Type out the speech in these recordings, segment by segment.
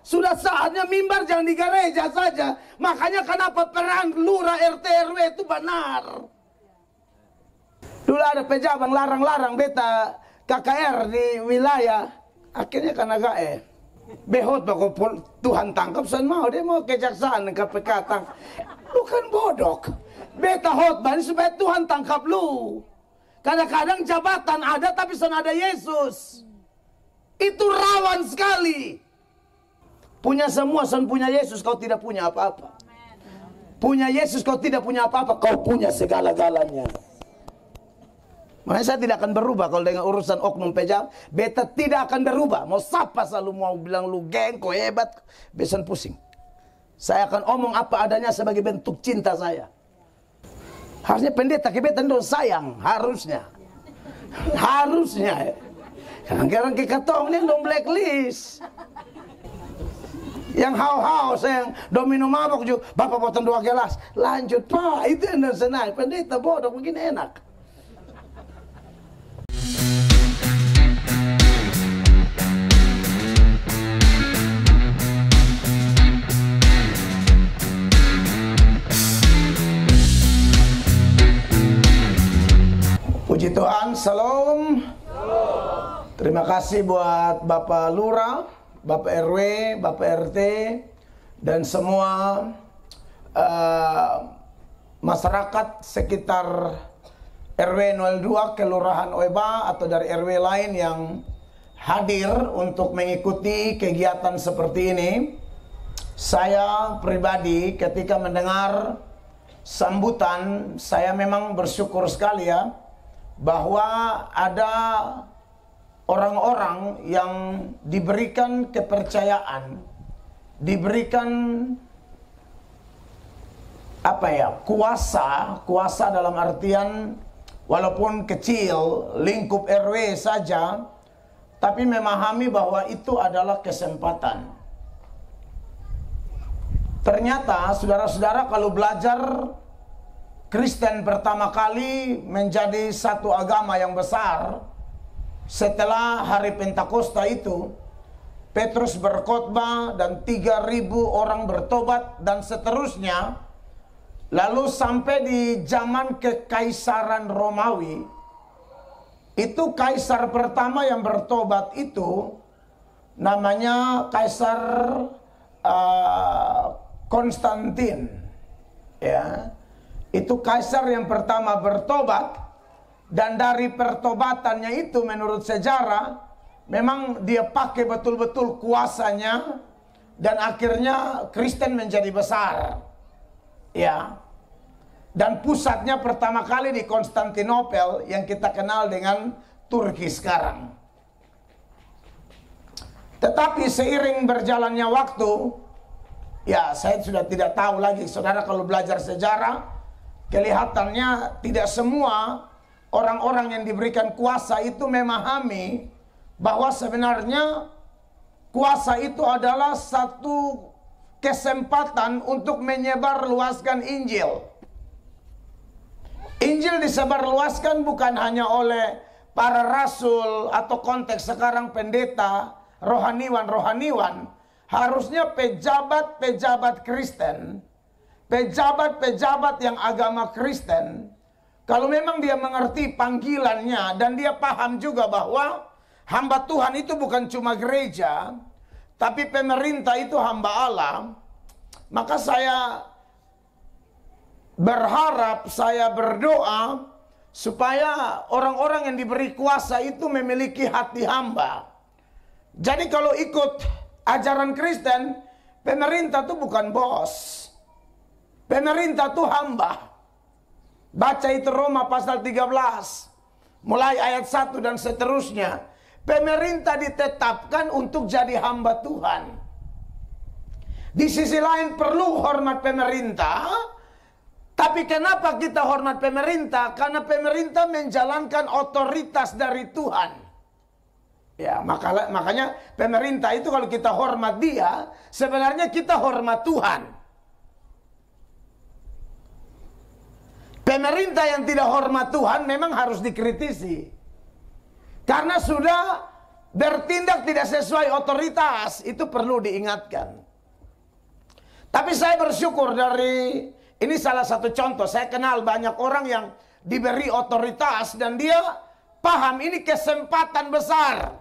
Sudah saatnya mimbar jangan di gereja saja. Makanya kenapa peran lurah RT RW itu benar. Dulu ada pejabat larang-larang beta KKR di wilayah. Akhirnya karena gae. Behot bakal Tuhan tangkap san mau. Dia mau kejaksaan KPK tangkap. Lu kan bodok. Beta hotban supaya Tuhan tangkap lu. Kadang-kadang jabatan ada tapi san ada Yesus. Itu rawan sekali. Punya semua, san punya Yesus, kau tidak punya apa-apa. Punya Yesus, kau tidak punya apa-apa, kau punya segala-galanya. Makanya saya tidak akan berubah kalau dengan urusan oknum pejabat. Beta tidak akan berubah. Mau sapa selalu mau bilang lu geng, kau hebat, besan pusing. Saya akan omong apa adanya sebagai bentuk cinta saya. Harusnya pendeta ke beta dong sayang, harusnya. Harusnya. Kadang-kadang ke katong ini dong blacklist. Yang hau-hau, yang domino mabok juga, bapak potong 2 gelas, lanjut pak, itu yang senang, pendeta bodoh begini enak. Puji Tuhan, salam. Terima kasih buat Bapak Lurah, Bapak RW, Bapak RT, dan semua masyarakat sekitar RW 02 Kelurahan Oeba atau dari RW lain yang hadir untuk mengikuti kegiatan seperti ini. Saya pribadi ketika mendengar sambutan, saya memang bersyukur sekali ya, bahwa ada orang-orang yang diberikan kepercayaan, diberikan kuasa dalam artian walaupun kecil, lingkup RW saja, tapi memahami bahwa itu adalah kesempatan. Ternyata saudara-saudara kalau belajar Kristen pertama kali menjadi satu agama yang besar setelah hari Pentakosta itu, Petrus berkhotbah dan 3.000 orang bertobat dan seterusnya. Lalu sampai di zaman kekaisaran Romawi, itu kaisar pertama yang bertobat itu namanya Kaisar Konstantin. Ya, itu kaisar yang pertama bertobat. Dan dari pertobatannya itu menurut sejarah memang dia pakai betul-betul kuasanya dan akhirnya Kristen menjadi besar. Ya. Dan pusatnya pertama kali di Konstantinopel yang kita kenal dengan Turki sekarang. Tetapi seiring berjalannya waktu, ya saya sudah tidak tahu lagi saudara kalau belajar sejarah, kelihatannya tidak semua orang-orang yang diberikan kuasa itu memahami bahwa sebenarnya kuasa itu adalah satu kesempatan untuk menyebarluaskan Injil. Injil disebarluaskan bukan hanya oleh para rasul atau konteks sekarang pendeta, rohaniwan. Harusnya pejabat-pejabat Kristen, pejabat-pejabat yang agama Kristen, kalau memang dia mengerti panggilannya dan dia paham juga bahwa hamba Tuhan itu bukan cuma gereja, tapi pemerintah itu hamba Allah, maka saya berharap, saya berdoa supaya orang-orang yang diberi kuasa itu memiliki hati hamba. Jadi kalau ikut ajaran Kristen, pemerintah itu bukan bos. Pemerintah itu hamba. Baca itu Roma pasal 13. Mulai ayat 1 dan seterusnya. Pemerintah ditetapkan untuk jadi hamba Tuhan. Di sisi lain perlu hormat pemerintah. Tapi kenapa kita hormat pemerintah? Karena pemerintah menjalankan otoritas dari Tuhan. Ya, makanya pemerintah itu kalau kita hormat dia, sebenarnya kita hormat Tuhan. Pemerintah yang tidak hormat Tuhan memang harus dikritisi. Karena sudah bertindak tidak sesuai otoritas, itu perlu diingatkan. Tapi saya bersyukur ini salah satu contoh. Saya kenal banyak orang yang diberi otoritas dan dia paham ini kesempatan besar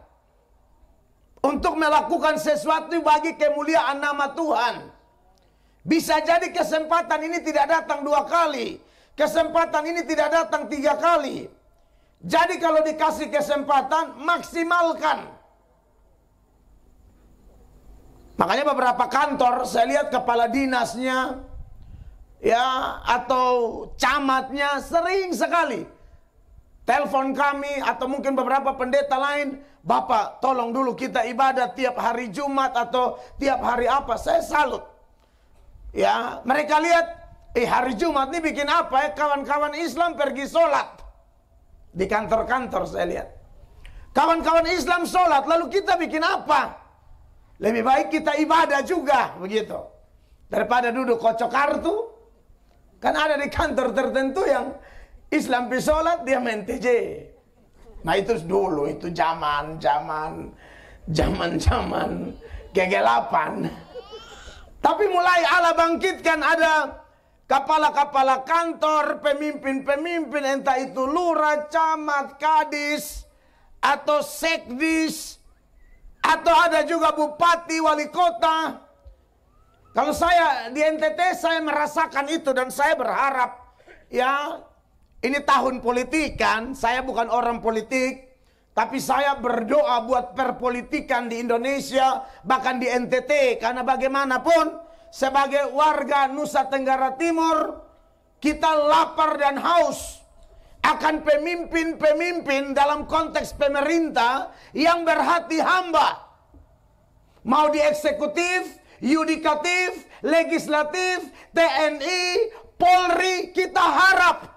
untuk melakukan sesuatu bagi kemuliaan nama Tuhan. Bisa jadi kesempatan ini tidak datang 2 kali. Kesempatan ini tidak datang 3 kali. Jadi kalau dikasih kesempatan, maksimalkan. Makanya beberapa kantor, saya lihat kepala dinasnya, ya, atau camatnya sering sekali telepon kami, atau mungkin beberapa pendeta lain, Bapak tolong dulu kita ibadah tiap hari Jumat atau tiap hari apa. Saya salut. Ya, mereka lihat, hari Jumat ini bikin apa ya? Kawan-kawan Islam pergi sholat. Di kantor-kantor saya lihat. Kawan-kawan Islam sholat, lalu kita bikin apa? Lebih baik kita ibadah juga, begitu. Daripada duduk kocok kartu. Kan ada di kantor tertentu yang Islam pergi sholat, dia main TJ. Nah itu dulu, itu zaman kegelapan. Tapi mulai Allah bangkitkan, ada kepala-kepala kantor, pemimpin-pemimpin, entah itu lurah, camat, kadis, atau sekdis, atau ada juga bupati, wali kota. Kalau saya di NTT, saya merasakan itu dan saya berharap, ya, ini tahun politik kan, saya bukan orang politik, tapi saya berdoa buat perpolitikan di Indonesia, bahkan di NTT, karena bagaimanapun sebagai warga Nusa Tenggara Timur, kita lapar dan haus akan pemimpin-pemimpin dalam konteks pemerintah yang berhati hamba. Mau di eksekutif, yudikatif, legislatif, TNI, Polri, kita harap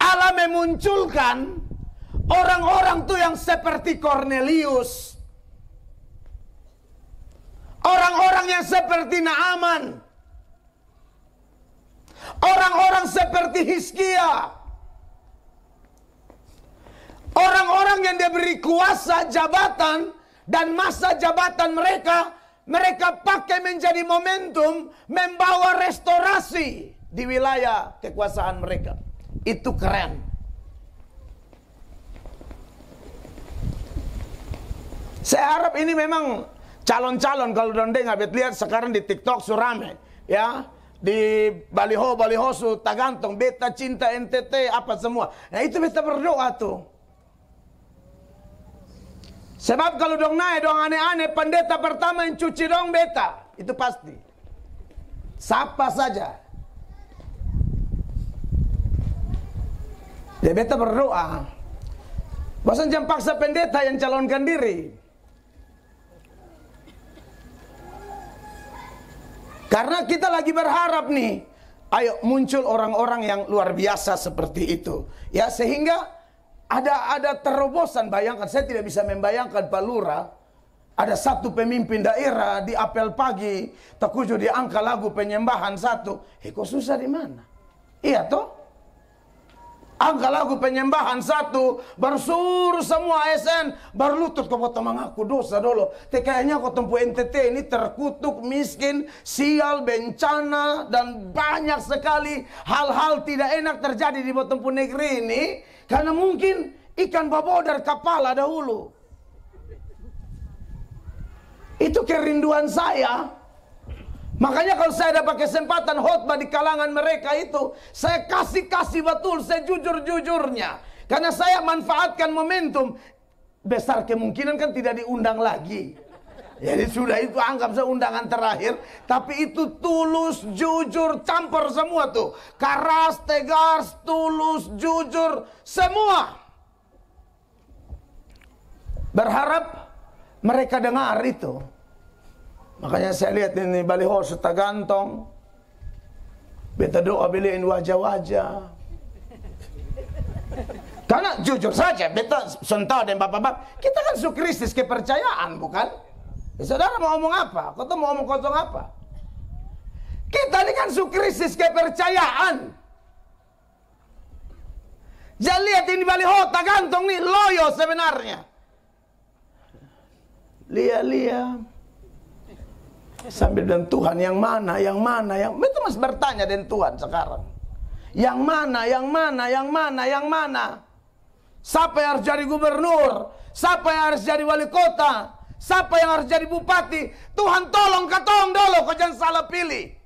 Allah memunculkan orang-orang tuh yang seperti Cornelius, orang-orang yang seperti Naaman, orang-orang seperti Hizkia, orang-orang yang diberi kuasa jabatan dan masa jabatan mereka pakai menjadi momentum membawa restorasi di wilayah kekuasaan mereka. Itu keren. Saya harap ini memang calon-calon, kalau Dondeng habis lihat sekarang di TikTok surame, ya, di baliho su tagantong beta cinta NTT apa semua. Nah itu beta berdoa tuh. Sebab kalau dong naik dong aneh-aneh, pendeta pertama yang cuci dong beta, itu pasti. Sapa saja. Ya beta berdoa. Bosan jangan paksa pendeta yang calonkan diri. Karena kita lagi berharap nih, ayo muncul orang-orang yang luar biasa seperti itu. Ya, sehingga ada terobosan. Bayangkan, saya tidak bisa membayangkan Pak Lurah, ada satu pemimpin daerah di apel pagi, takujo di angka lagu penyembahan satu. Kok susah di mana? Iya toh? Angka lagu penyembahan satu, bersuruh semua ASN, berlutut kau potong mengaku dosa dulu. Kayaknya kau tempuh NTT ini terkutuk, miskin, sial, bencana, dan banyak sekali hal-hal tidak enak terjadi di tempuh negeri ini. Karena mungkin ikan babodar kepala dahulu. Itu kerinduan saya. Makanya kalau saya dapat kesempatan khotbah di kalangan mereka itu, saya kasih betul, sejujur-jujurnya. Karena saya manfaatkan momentum. Besar kemungkinan kan tidak diundang lagi. Jadi sudah itu anggap saya undangan terakhir. Tapi itu tulus, jujur, campur semua tuh. Karas, tegas, tulus, jujur, semua. Berharap mereka dengar itu. Makanya saya lihat ini baliho serta gantong. Beta doa beliin wajah-wajah. Karena jujur saja, beta sentuh dan bapak-bapak, kita kan su krisis kepercayaan, bukan? Saudara mau ngomong apa? Kau tuh mau ngomong kosong apa? Kita ini kan su krisis kepercayaan. Jangan lihat ini baliho tak gantong nih, loyo sebenarnya. Lia. Sambil dengan Tuhan, yang mana, itu masih bertanya dengan Tuhan sekarang. Yang mana? Siapa yang harus jadi gubernur? Siapa yang harus jadi wali kota? Siapa yang harus jadi bupati? Tuhan tolong katong dulu, kau jangan salah pilih.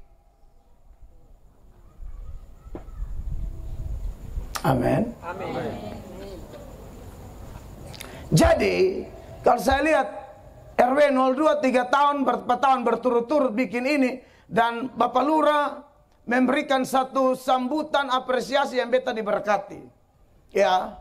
Amin. Jadi, kalau saya lihat RW 02 3 tahun, 4 tahun berturut-turut bikin ini, dan Bapak Lurah memberikan satu sambutan apresiasi yang beta diberkati. Ya,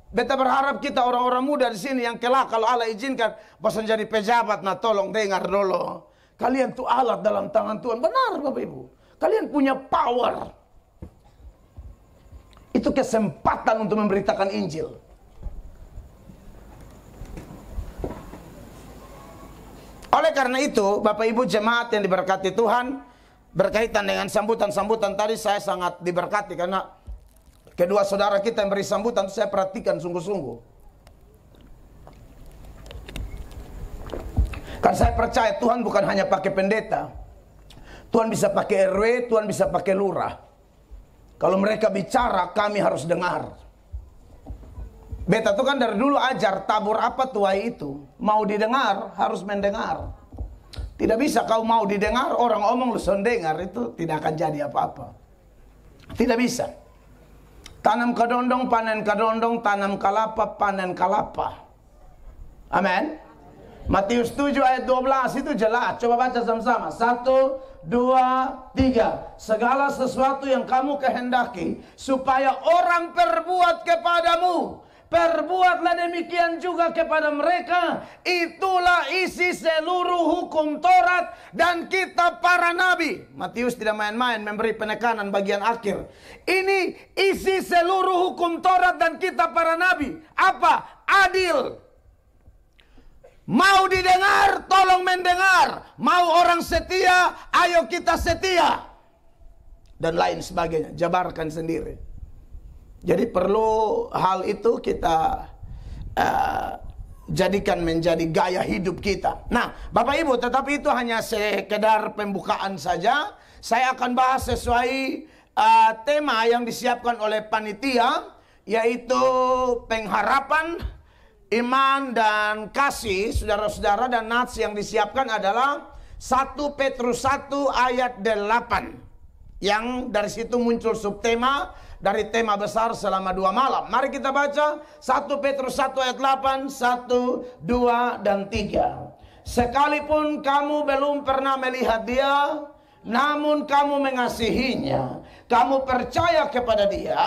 beta berharap kita orang-orang muda di sini yang kelak kalau Allah izinkan bosan jadi pejabat, nah tolong dengar dulu. Kalian tuh alat dalam tangan Tuhan. Benar Bapak Ibu. Kalian punya power. Itu kesempatan untuk memberitakan Injil. Oleh karena itu, Bapak Ibu jemaat yang diberkati Tuhan, berkaitan dengan sambutan-sambutan tadi saya sangat diberkati karena kedua saudara kita yang beri sambutan saya perhatikan sungguh-sungguh. Karena saya percaya Tuhan bukan hanya pakai pendeta. Tuhan bisa pakai RW, Tuhan bisa pakai lurah. Kalau mereka bicara, kami harus dengar. Beta tuh kan dari dulu ajar tabur apa tuai itu. Mau didengar, harus mendengar. Tidak bisa kau mau didengar, orang omong lu dengar, itu tidak akan jadi apa-apa. Tidak bisa. Tanam kadondong, panen kadondong, tanam kalapa, panen kalapa. Amin. Matius 7 ayat 12 itu jelas. Coba baca sama-sama. 1, 2, 3. Segala sesuatu yang kamu kehendaki supaya orang perbuat kepadamu, perbuatlah demikian juga kepada mereka. Itulah isi seluruh hukum Taurat dan kitab para nabi. Matius tidak main-main memberi penekanan bagian akhir. Ini isi seluruh hukum Taurat dan kitab para nabi. Apa? Adil. Mau didengar, tolong mendengar. Mau orang setia, ayo kita setia. Dan lain sebagainya. Jabarkan sendiri. Jadi perlu hal itu kita jadikan menjadi gaya hidup kita. Nah, Bapak Ibu, tetapi itu hanya sekedar pembukaan saja. Saya akan bahas sesuai tema yang disiapkan oleh panitia, yaitu pengharapan, iman, dan kasih. Saudara-saudara, dan nats yang disiapkan adalah 1 Petrus 1 ayat 8. Yang dari situ muncul subtema dari tema besar selama 2 malam. Mari kita baca 1 Petrus 1 ayat 8, 1, 2, dan 3. Sekalipun kamu belum pernah melihat dia, namun kamu mengasihinya, kamu percaya kepada dia.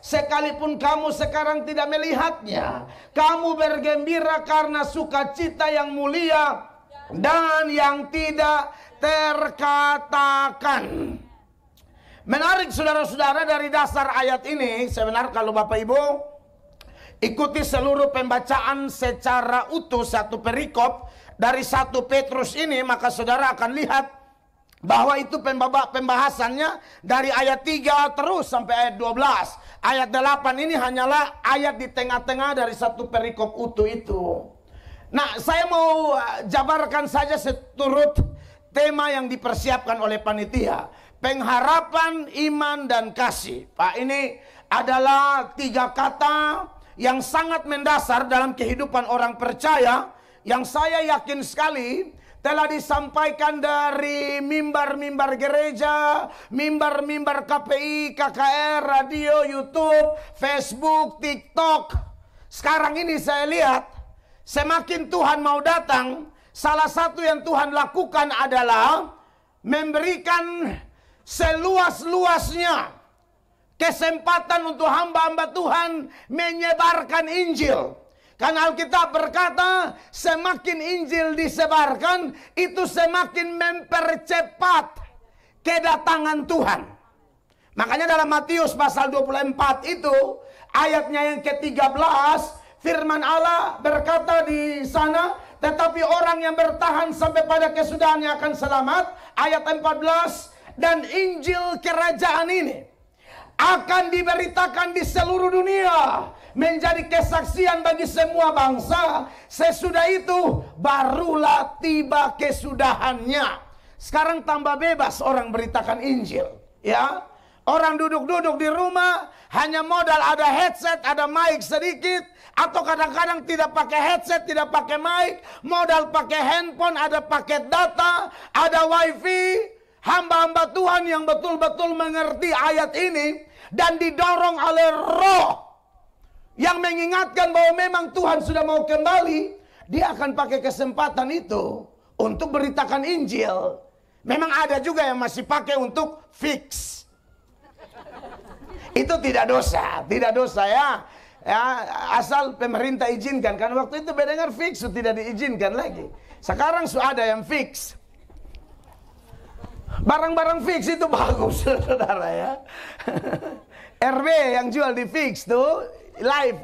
Sekalipun kamu sekarang tidak melihatnya, kamu bergembira karena sukacita yang mulia dan yang tidak terkatakan. Menarik saudara-saudara, dari dasar ayat ini sebenarnya kalau Bapak Ibu ikuti seluruh pembacaan secara utuh satu perikop dari 1 Petrus ini, maka saudara akan lihat bahwa itu pembahasannya dari ayat 3 terus sampai ayat 12. Ayat 8 ini hanyalah ayat di tengah-tengah dari satu perikop utuh itu. Nah, saya mau jabarkan saja seturut tema yang dipersiapkan oleh panitia. Pengharapan, iman, dan kasih. Pak, ini adalah 3 kata yang sangat mendasar dalam kehidupan orang percaya, yang saya yakin sekali telah disampaikan dari mimbar-mimbar gereja, mimbar-mimbar KPI, KKR, radio, YouTube, Facebook, TikTok. Sekarang ini saya lihat, semakin Tuhan mau datang, salah satu yang Tuhan lakukan adalah memberikan seluas-luasnya kesempatan untuk hamba-hamba Tuhan menyebarkan Injil. Karena Alkitab berkata, semakin Injil disebarkan, itu semakin mempercepat kedatangan Tuhan. Makanya dalam Matius pasal 24 itu, ayatnya yang ke-13, firman Allah berkata di sana, tetapi orang yang bertahan sampai pada kesudahannya akan selamat. Ayat 14, dan Injil kerajaan ini akan diberitakan di seluruh dunia, menjadi kesaksian bagi semua bangsa. Sesudah itu barulah tiba kesudahannya. Sekarang tambah bebas orang beritakan Injil, ya. Orang duduk-duduk di rumah, hanya modal ada headset, ada mic sedikit, atau kadang-kadang tidak pakai headset, tidak pakai mic, modal pakai handphone, ada paket data, ada wifi. Hamba-hamba Tuhan yang betul-betul mengerti ayat ini dan didorong oleh Roh yang mengingatkan bahwa memang Tuhan sudah mau kembali, dia akan pakai kesempatan itu untuk beritakan Injil. Memang ada juga yang masih pakai untuk fix. Itu tidak dosa ya. Ya, asal pemerintah izinkan. Kan waktu itu mendengar fix tidak diizinkan lagi. Sekarang sudah ada yang fix. Barang-barang fix itu bagus, saudara ya. RW yang jual di fix tuh live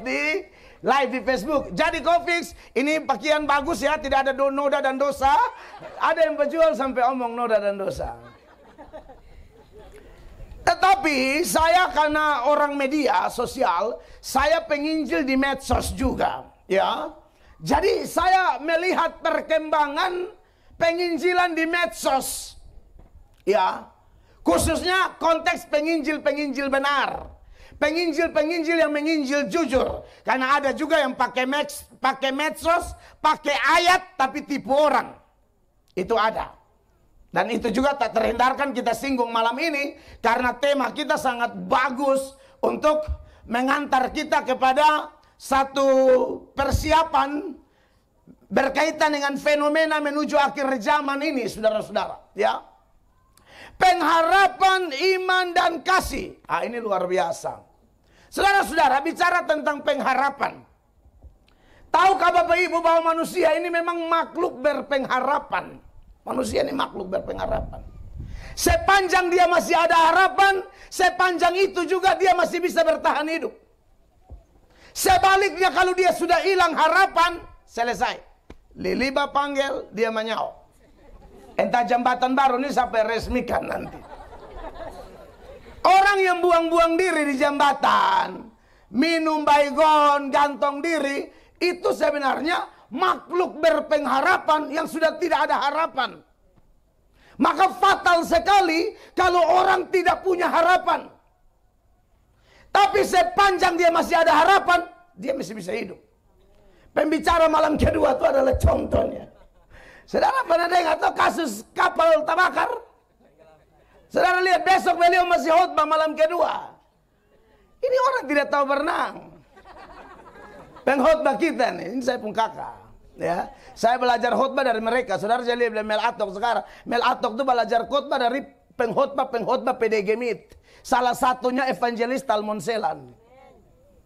di Facebook. Jadi kau fix, ini pakaian bagus ya, tidak ada noda dan dosa. Ada yang berjual sampai omong noda dan dosa. Tetapi saya karena orang media sosial, saya penginjil di medsos juga, ya. Jadi saya melihat perkembangan penginjilan di medsos, ya. Khususnya konteks penginjil benar, penginjil yang menginjil jujur. Karena ada juga yang pakai medsos, pakai ayat tapi tipu orang, itu ada. Dan itu juga tak terhindarkan kita singgung malam ini, karena tema kita sangat bagus untuk mengantar kita kepada satu persiapan berkaitan dengan fenomena menuju akhir zaman ini, saudara-saudara. Ya, pengharapan, iman, dan kasih. Ini luar biasa. Saudara-saudara, bicara tentang pengharapan. Tahukah Bapak Ibu bahwa manusia ini memang makhluk berpengharapan? Manusia ini makhluk berpengharapan. Sepanjang dia masih ada harapan, sepanjang itu juga dia masih bisa bertahan hidup. Sebaliknya kalau dia sudah hilang harapan, selesai. Liliba panggil, dia menyau. Entah jembatan baru ini sampai resmikan nanti. Orang yang buang-buang diri di jembatan, minum baygon, gantong diri, itu sebenarnya makhluk berpengharapan yang sudah tidak ada harapan. Maka fatal sekali kalau orang tidak punya harapan. Tapi sepanjang dia masih ada harapan, dia masih bisa hidup. Pembicara malam kedua itu adalah contohnya. Saudara pernah dengar atau kasus kapal terbakar? Saudara lihat besok beliau masih khotbah malam kedua. Ini orang tidak tahu berenang. Pengkhotbah kita nih, ini saya pun kakak, ya. Saya belajar khotbah dari mereka. Saudara saya lihat Mel Atok sekarang. Mel Atok itu belajar khotbah dari pengkhotbah PDG Mit. Salah satunya evangelis Talmonselan.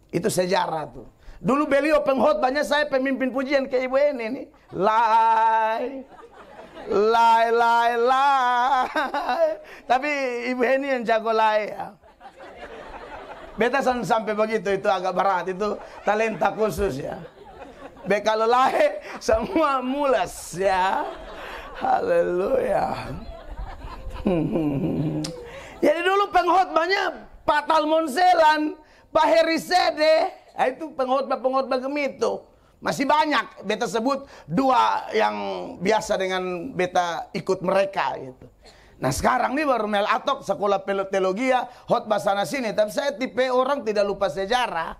Itu sejarah tuh. Dulu beliau pengkhotbahnya saya pemimpin pujian ke Ibu Eni nih. Lai. Tapi Ibu Eni yang jago lai ya. Beta sampai begitu, itu agak berat, itu talenta khusus ya. Kalau lahir semua mulas ya. Haleluya. Jadi dulu pengkhotbahnya Pak Talmonselan, Pak Heri Sede, itu pengkhotbah Gemito. Masih banyak, beta sebut dua yang biasa dengan beta ikut mereka gitu. Nah sekarang nih baru Mel Atok sekolah teologi, khotbah sana sini. Tapi saya tipe orang tidak lupa sejarah.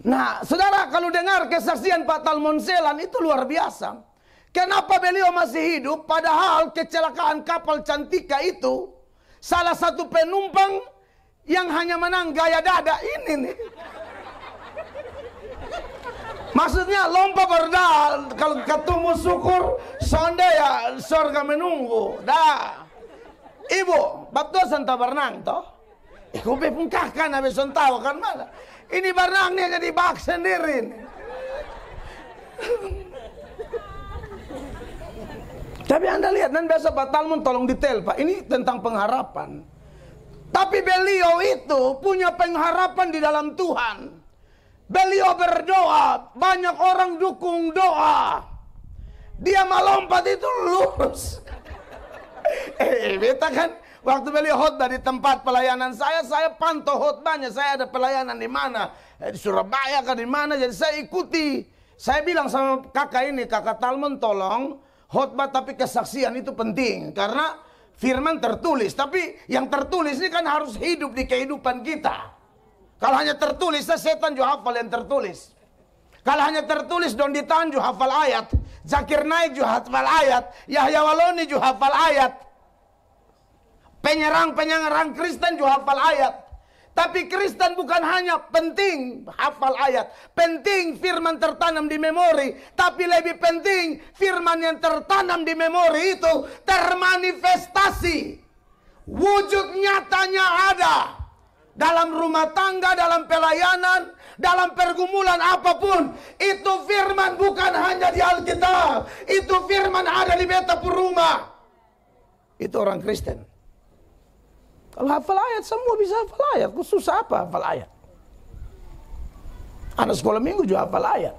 Nah saudara, kalau dengar kesaksian Pak Talmonselan itu luar biasa. Kenapa beliau masih hidup padahal kecelakaan kapal Cantika itu salah satu penumpang yang hanya menang gaya dada ini nih. Maksudnya lompat berdal, kalau ketemu syukur, sonde ya surga menunggu. Dah, ibu, bab dosan tak berenang toh? Iku pun kakak nabi tahu kan mana? Ini berenangnya jadi bak sendiri. Tapi Anda lihat, dan biasa Pak Talmon tolong detail Pak, ini tentang pengharapan. Tapi beliau itu punya pengharapan di dalam Tuhan. Beliau berdoa, banyak orang dukung doa. Dia melompat itu lurus. Beta kan Waktu beliau khotbah di tempat pelayanan saya pantau khotbahnya. Saya ada pelayanan di mana, di Surabaya kan di mana, jadi saya ikuti. Saya bilang sama kakak ini, kakak Talmon, tolong khotbah tapi kesaksian itu penting, karena firman tertulis, tapi yang tertulis ini kan harus hidup di kehidupan kita. Kalau hanya tertulis, setan juga hafal yang tertulis. Kalau hanya tertulis, Don Ditan juga hafal ayat, Zakir Naik juga hafal ayat, Yahya Waloni juga hafal ayat, penyerang Kristen juga hafal ayat. Tapi Kristen bukan hanya penting hafal ayat, penting firman tertanam di memori, tapi lebih penting firman yang tertanam di memori itu termanifestasi, wujud nyatanya ada dalam rumah tangga, dalam pelayanan, dalam pergumulan apapun. Itu firman bukan hanya di Alkitab, itu firman ada di Betapur Rumah. Itu orang Kristen. Kalau hafal ayat, semua bisa hafal ayat. Susah apa hafal ayat? Anak sekolah minggu juga hafal ayat.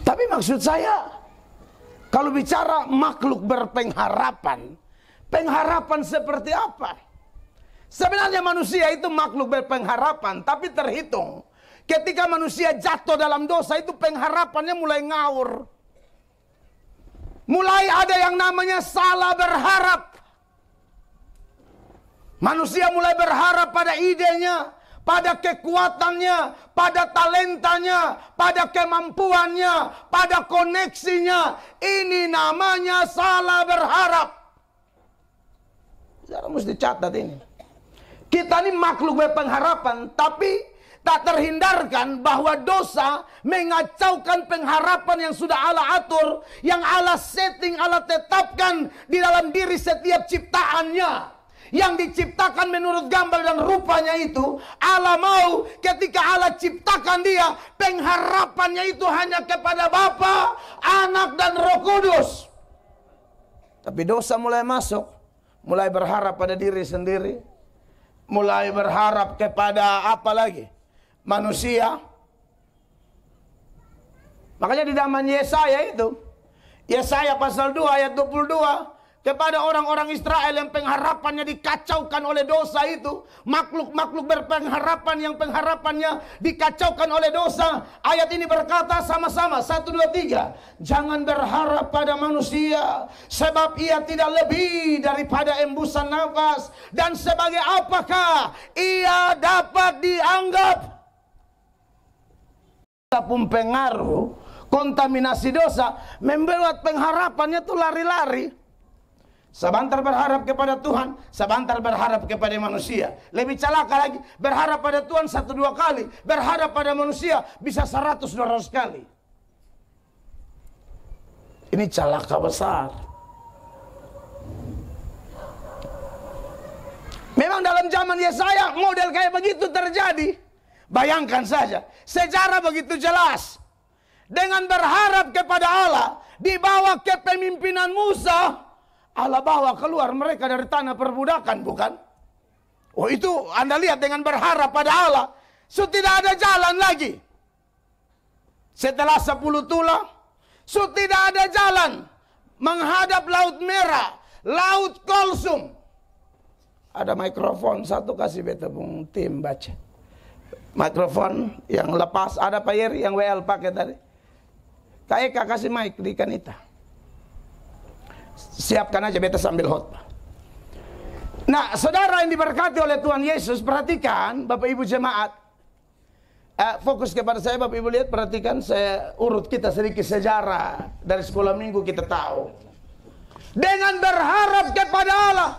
Tapi maksud saya, kalau bicara makhluk berpengharapan, pengharapan seperti apa? Sebenarnya manusia itu makhluk berpengharapan, tapi terhitung ketika manusia jatuh dalam dosa itu pengharapannya mulai ngawur. Mulai ada yang namanya salah berharap. Manusia mulai berharap pada idenya, pada kekuatannya, pada talentanya, pada kemampuannya, pada koneksinya. Ini namanya salah berharap. Saya mesti catat ini. Kita ini makhluk berpengharapan, tapi tak terhindarkan bahwa dosa mengacaukan pengharapan yang sudah Allah atur, yang Allah setting, Allah tetapkan di dalam diri setiap ciptaannya. Yang diciptakan menurut gambar dan rupanya itu, Allah mau ketika Allah ciptakan dia, pengharapannya itu hanya kepada Bapa, Anak dan Roh Kudus. Tapi dosa mulai masuk, mulai berharap pada diri sendiri, mulai berharap kepada apa lagi? Manusia. Makanya di zaman Yesaya itu, Yesaya pasal 2 ayat 22, kepada orang-orang Israel yang pengharapannya dikacaukan oleh dosa itu, makhluk-makhluk berpengharapan yang pengharapannya dikacaukan oleh dosa. Ayat ini berkata sama-sama, 1, 2, 3. Jangan berharap pada manusia, sebab ia tidak lebih daripada embusan nafas. Dan sebagai apakah ia dapat dianggap? Pun pengaruh, kontaminasi dosa membuat pengharapannya tuh lari-lari. Sebentar berharap kepada Tuhan, sebentar berharap kepada manusia. Lebih celaka lagi, berharap pada Tuhan 1-2 kali, berharap pada manusia bisa 100-200 kali. Ini celaka besar. Memang dalam zaman Yesaya model kayak begitu terjadi. Bayangkan saja, sejarah begitu jelas. Dengan berharap kepada Allah, dibawa kepemimpinan Musa, Allah bawa keluar mereka dari tanah perbudakan, bukan? Oh, itu Anda lihat dengan berharap pada Allah. So tidak ada jalan lagi. Setelah 10 tulah, so tidak ada jalan menghadap Laut Merah, Laut Kulsum. Ada mikrofon satu, kasih beta pun tim baca. Mikrofon yang lepas, ada Pak Yeri yang WL pakai tadi. Kak Eka kasih mic di Kanita. Siapkan aja beta sambil khotbah. Nah, saudara yang diberkati oleh Tuhan Yesus, perhatikan Bapak Ibu jemaat. Fokus kepada saya Bapak Ibu, lihat, perhatikan, saya urut kita sedikit sejarah dari sekolah minggu kita tahu. Dengan berharap kepada Allah,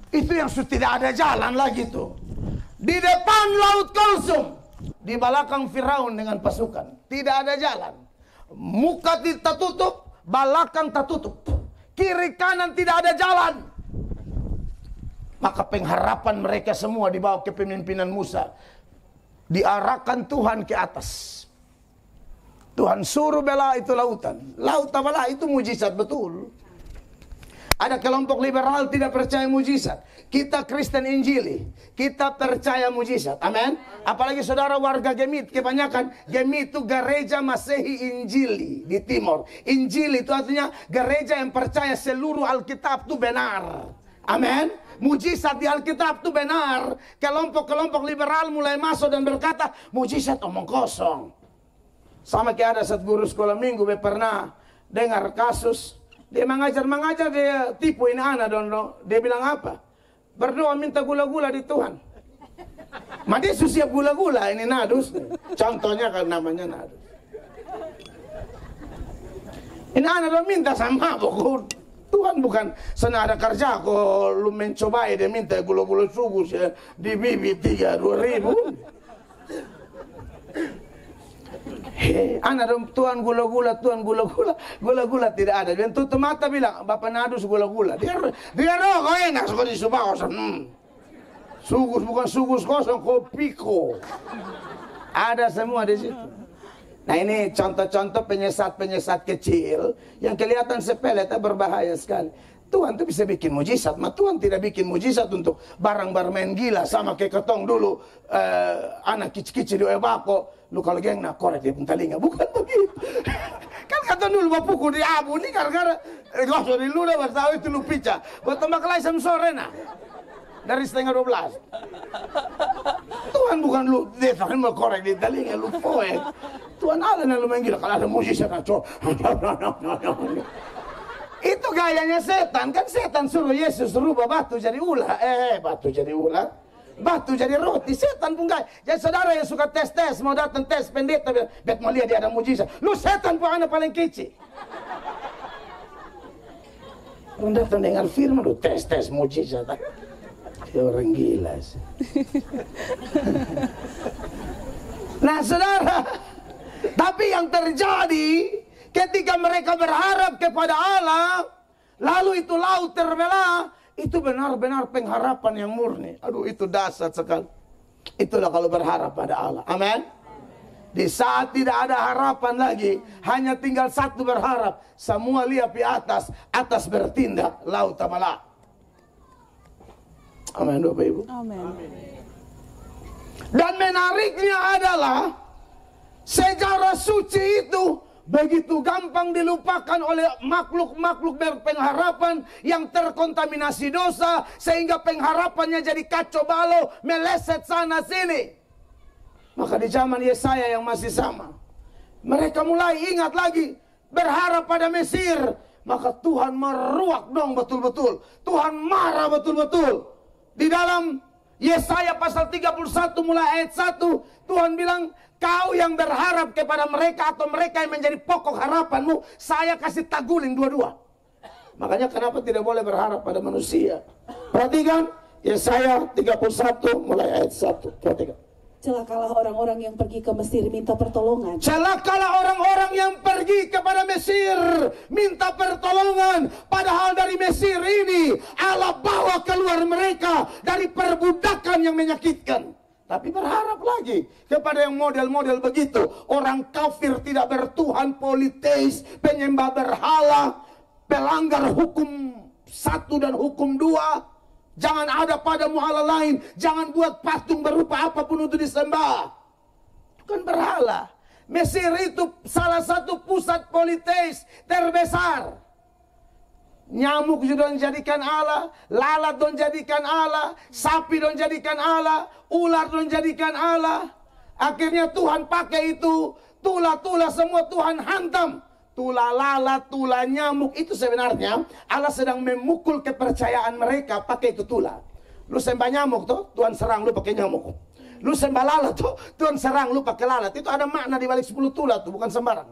itu yang sudah tidak ada jalan lagi tuh. Di depan Laut Kulsum, di belakang Firaun dengan pasukan, tidak ada jalan. Muka tertutup, belakang tertutup. Kiri kanan tidak ada jalan. Maka pengharapan mereka semua di bawah kepemimpinan Musa diarahkan Tuhan ke atas. Tuhan suruh bela itu lautan. Laut belah itu mujizat betul. Ada kelompok liberal tidak percaya mujizat. Kita Kristen Injili, kita percaya mujizat. Amin. Apalagi saudara warga Gemit, kebanyakan Gemit itu gereja Masehi Injili di timur. Injili itu artinya gereja yang percaya seluruh Alkitab itu benar. Amin. Mujizat di Alkitab itu benar. Kelompok-kelompok liberal mulai masuk dan berkata, mujizat omong kosong. Sama kayak ada satu guru sekolah minggu, pernah dengar kasus. Dia mengajar, dia tipu ini anak dono. Dia bilang apa? Berdoa minta gula-gula di Tuhan. Dia siap gula-gula, ini nadus. Contohnya kan namanya nadus. Ini anak dono minta sama pokok. Tuhan bukan sana ada kerja kok lu mencoba dia minta gula-gula subuh di bibi 3.000. Anak dong Tuhan gula-gula tidak ada. Dan tutup mata bilang Bapak nadus gula-gula. Dia kok enak kok di subah kosong. Sugus bukan sugus kosong, kopiko. Ada semua di situ. Nah ini contoh-contoh penyesat-penyesat kecil yang kelihatan sepele tapi berbahaya sekali. Tuhan tuh bisa bikin mujizat, Tuhan tidak bikin mujizat untuk barang-barang main gila sama kayak ketong dulu anak kicik-kicik di Ebako. Lu kalau geng nak korek dia pun telinga, bukan begitu. Kan kata dulu bapak pukul di abu ini gara-gara gosok di lu dah bertahu itu lu pica. Buat tambah kelai sore nah. Dari 11:30. Tuhan bukan lu dia Tuhan mau korek di telinga lu poek. Tuhan ada yang lu main gila kalau ada mujizat aco. Itu gayanya setan, kan setan suruh Yesus rubah batu jadi ular. Batu jadi ular. Batu jadi roti, setan pun gaya. Jadi saudara yang suka tes-tes, mau datang tes pendeta, bet mau lihat dia ada mujizat. Lu setan pun anak paling kecil. Orang datang dengar firman, lu tes-tes mujizat. Dia orang gila sih. Nah saudara, tapi yang terjadi ketika mereka berharap kepada Allah, lalu itu laut terbelah, itu benar-benar pengharapan yang murni. Aduh itu dahsyat sekali. Itulah kalau berharap pada Allah. Amin. Di saat tidak ada harapan lagi, hanya tinggal satu berharap. Semua lihat di atas, atas bertindak, laut amalah. Amin Bapak Ibu. Amin. Dan menariknya adalah sejarah suci itu begitu gampang dilupakan oleh makhluk-makhluk berpengharapan yang terkontaminasi dosa sehingga pengharapannya jadi kacau balau, meleset sana sini. Maka di zaman Yesaya yang masih sama, mereka mulai ingat lagi berharap pada Mesir. Maka Tuhan meruak dong betul-betul. Tuhan marah betul-betul. Di dalam Yesaya pasal 31 mulai ayat 1, Tuhan bilang, kau yang berharap kepada mereka atau mereka yang menjadi pokok harapanmu, saya kasih taguling dua-dua. Makanya kenapa tidak boleh berharap pada manusia? Perhatikan Yesaya 31 mulai ayat 1. Perhatikan. Celakalah orang-orang yang pergi ke Mesir minta pertolongan. Celakalah orang-orang yang pergi kepada Mesir minta pertolongan. Padahal dari Mesir ini Allah bawa keluar mereka dari perbudakan yang menyakitkan. Tapi berharap lagi kepada yang model-model begitu. Orang kafir tidak bertuhan, politeis, penyembah berhala, pelanggar hukum 1 dan hukum 2. Jangan ada padamu Allah lain. Jangan buat patung berupa apapun untuk disembah. Itu kan berhala. Mesir itu salah satu pusat politeis terbesar. Nyamuk sudah dijadikan Allah, lalat don jadikan Allah, sapi don jadikan Allah, ular don jadikan Allah. Akhirnya Tuhan pakai itu, tula-tula semua Tuhan hantam. Tula lalat, tula nyamuk, itu sebenarnya Allah sedang memukul kepercayaan mereka pakai itu tula. Lu sembah nyamuk tuh, Tuhan serang lu pakai nyamuk. Lu sembah lalat tuh, Tuhan serang lu pakai lalat. Itu ada makna di balik 10 tula tuh, bukan sembarang.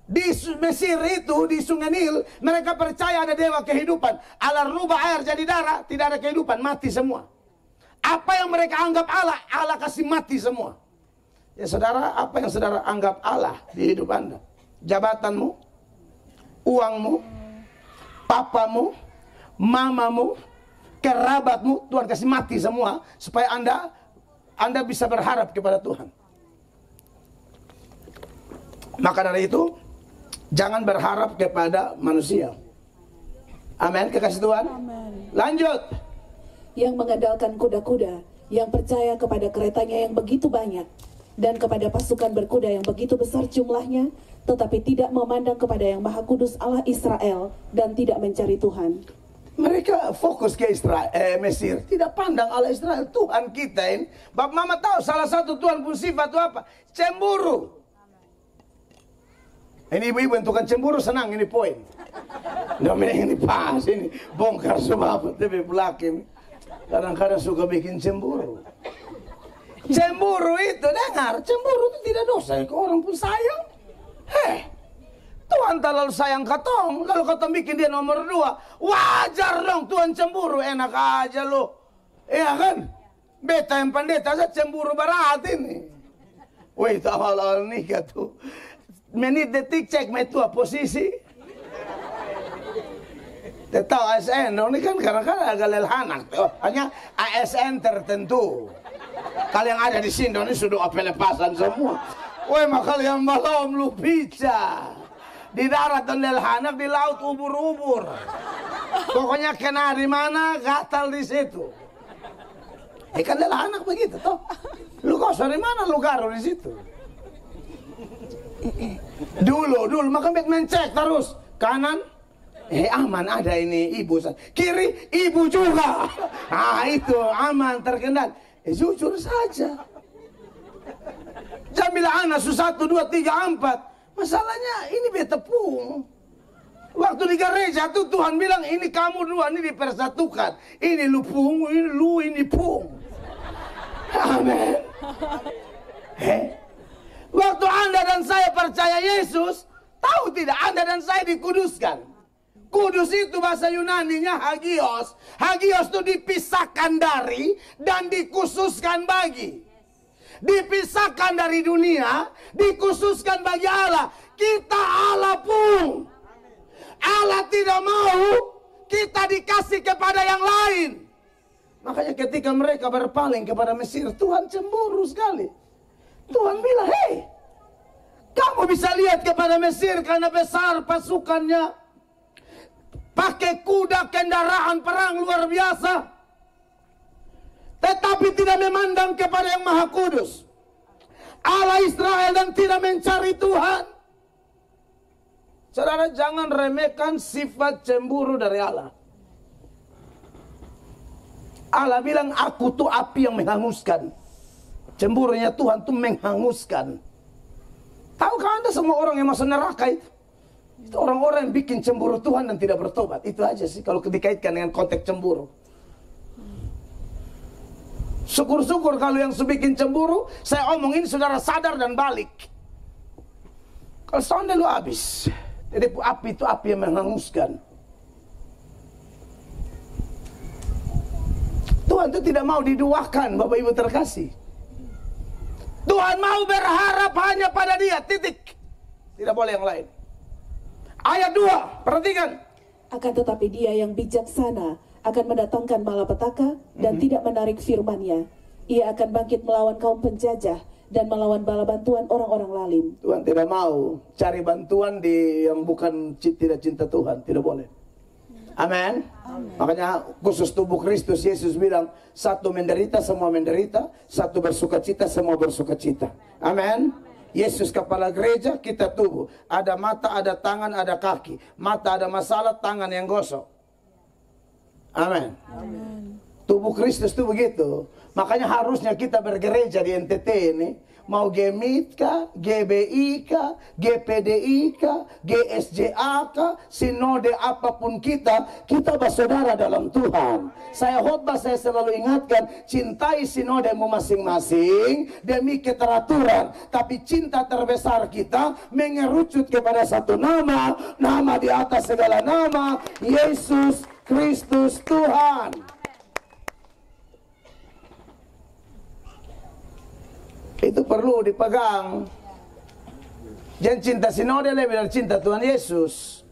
Di Mesir itu, di Sungai Nil, mereka percaya ada dewa kehidupan. Allah rubah air jadi darah, tidak ada kehidupan, mati semua. Apa yang mereka anggap Allah, Allah kasih mati semua. Ya saudara, apa yang saudara anggap Allah di hidup Anda? Jabatanmu, uangmu, papamu, mamamu, kerabatmu, Tuhan kasih mati semua supaya Anda bisa berharap kepada Tuhan. Maka dari itu jangan berharap kepada manusia. Amin, kekasih Tuhan. Amen. Lanjut. Yang mengandalkan kuda-kuda, yang percaya kepada keretanya yang begitu banyak, dan kepada pasukan berkuda yang begitu besar jumlahnya, tetapi tidak memandang kepada yang Maha Kudus Allah Israel, dan tidak mencari Tuhan. Mereka fokus ke Israel, Mesir, tidak pandang Allah Israel. Tuhan kita ini, Bapak Mama tahu salah satu Tuhan pun sifat itu apa? Cemburu. Ini ibu-ibu yang tukang cemburu senang, ini poin. Namanya ini pas, ini bongkar semua tapi belakang. Kadang-kadang suka bikin cemburu. Cemburu itu, dengar, cemburu itu tidak dosa. Kalau orang pun sayang, Tuhan terlalu sayang katong, lalu katong bikin dia nomor 2. Wajar dong Tuhan cemburu, enak aja lo. Iya kan? Beta yang pendeta saja cemburu berat ini. Wih, awal-awal nikah tuh. Menit detik cek metua posisi. Tahu ASN dong, ini kan kadang-kadang agak lelhanak. Hanya ASN tertentu. Kalian ada di sini ini sudah pelepasan semua. Wih, maka kalian malam lu pica. Di darat dan lelhanak, di laut ubur-ubur. Pokoknya kena di mana, gatal di situ. Kan lelhanak begitu toh. Lu kosong di mana, lu garu di situ. Dulu maka mencek terus kanan. Aman ada ini ibu. Kiri ibu juga. Itu aman terkendali. Jujur saja. Jangan bilang anak 1, 2, 3, 4. Masalahnya ini betepung. Waktu di gereja tuh Tuhan bilang ini kamu dua ini dipersatukan. Ini lu pung, ini lu, ini pung. Amin. Waktu Anda dan saya percaya Yesus, tahu tidak Anda dan saya dikuduskan. Kudus itu bahasa Yunaninya hagios. Hagios itu dipisahkan dari dan dikhususkan bagi. Dipisahkan dari dunia, dikhususkan bagi Allah. Kita Allah pun. Allah tidak mau kita dikasih kepada yang lain. Makanya ketika mereka berpaling kepada Mesir, Tuhan cemburu sekali. Tuhan bilang, hei, kamu bisa lihat kepada Mesir karena besar pasukannya. Pakai kuda, kendaraan perang luar biasa. Tetapi tidak memandang kepada yang Maha Kudus, Allah Israel, dan tidak mencari Tuhan. Saudara, jangan remehkan sifat cemburu dari Allah. Allah bilang, aku tuh api yang menghanguskan. Cemburunya Tuhan tuh menghanguskan. Tahukah Anda semua orang yang masuk neraka itu? Itu orang-orang yang bikin cemburu Tuhan dan tidak bertobat. Itu aja sih kalau dikaitkan dengan konteks cemburu. Syukur-syukur kalau yang bikin cemburu, saya omongin saudara sadar dan balik. Kalau soundnya lu habis. Jadi api itu api yang menghanguskan. Tuhan itu tidak mau diduakan, Bapak Ibu terkasih. Tuhan mau berharap hanya pada Dia, titik. Tidak boleh yang lain. Ayat 2, perhatikan. Akan tetapi Dia yang bijaksana akan mendatangkan malapetaka dan tidak menarik firman-Nya. Ia akan bangkit melawan kaum penjajah dan melawan bala bantuan orang-orang lalim. Tuhan tidak mau cari bantuan di yang bukan tidak cinta Tuhan, tidak boleh. Amin. Makanya khusus tubuh Kristus, Yesus bilang, satu menderita semua menderita, satu bersuka cita semua bersuka cita. Amin. Yesus kepala gereja, kita tubuh. Ada mata, ada tangan, ada kaki. Mata ada masalah, tangan yang gosok. Amin. Tubuh Kristus itu begitu. Makanya harusnya kita bergereja di NTT ini. Mau GMIT kah, GBI kah, GPDI kah, GSJA kah, sinode apapun kita bersaudara dalam Tuhan. Saya khotbah, saya selalu ingatkan, cintai sinodemu masing-masing demi keteraturan. Tapi cinta terbesar kita mengerucut kepada satu nama, nama di atas segala nama, Yesus Kristus Tuhan. Itu perlu dipegang. Jangan cinta sinode lebih dari cinta Tuhan Yesus.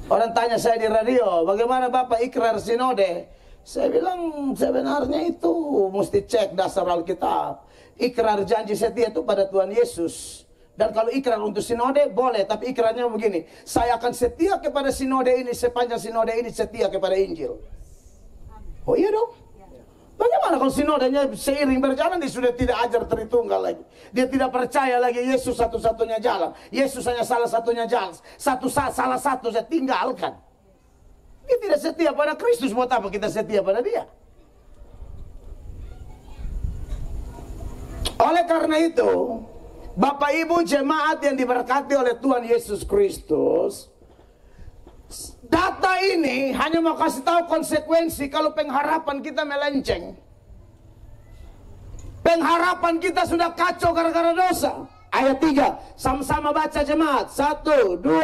Orang tanya saya di radio, bagaimana Bapak ikrar sinode? Saya bilang sebenarnya itu mesti cek dasar Alkitab. Ikrar janji setia itu pada Tuhan Yesus. Dan kalau ikrar untuk sinode boleh, tapi ikrarnya begini, saya akan setia kepada sinode ini sepanjang sinode ini setia kepada Injil. Oh iya dong. Bagaimana kalau sinodenya seiring berjalan dia sudah tidak ajar Tritunggal lagi. Dia tidak percaya lagi Yesus satu-satunya jalan. Yesus hanya salah satunya jalan. Salah satu saya tinggalkan. Kita tidak setia pada Kristus, buat apa kita setia pada dia? Oleh karena itu, Bapak Ibu jemaat yang diberkati oleh Tuhan Yesus Kristus, data ini hanya mau kasih tahu konsekuensi kalau pengharapan kita melenceng. Pengharapan kita sudah kacau gara-gara dosa. Ayat 3, sama-sama baca jemaat. 1, 2,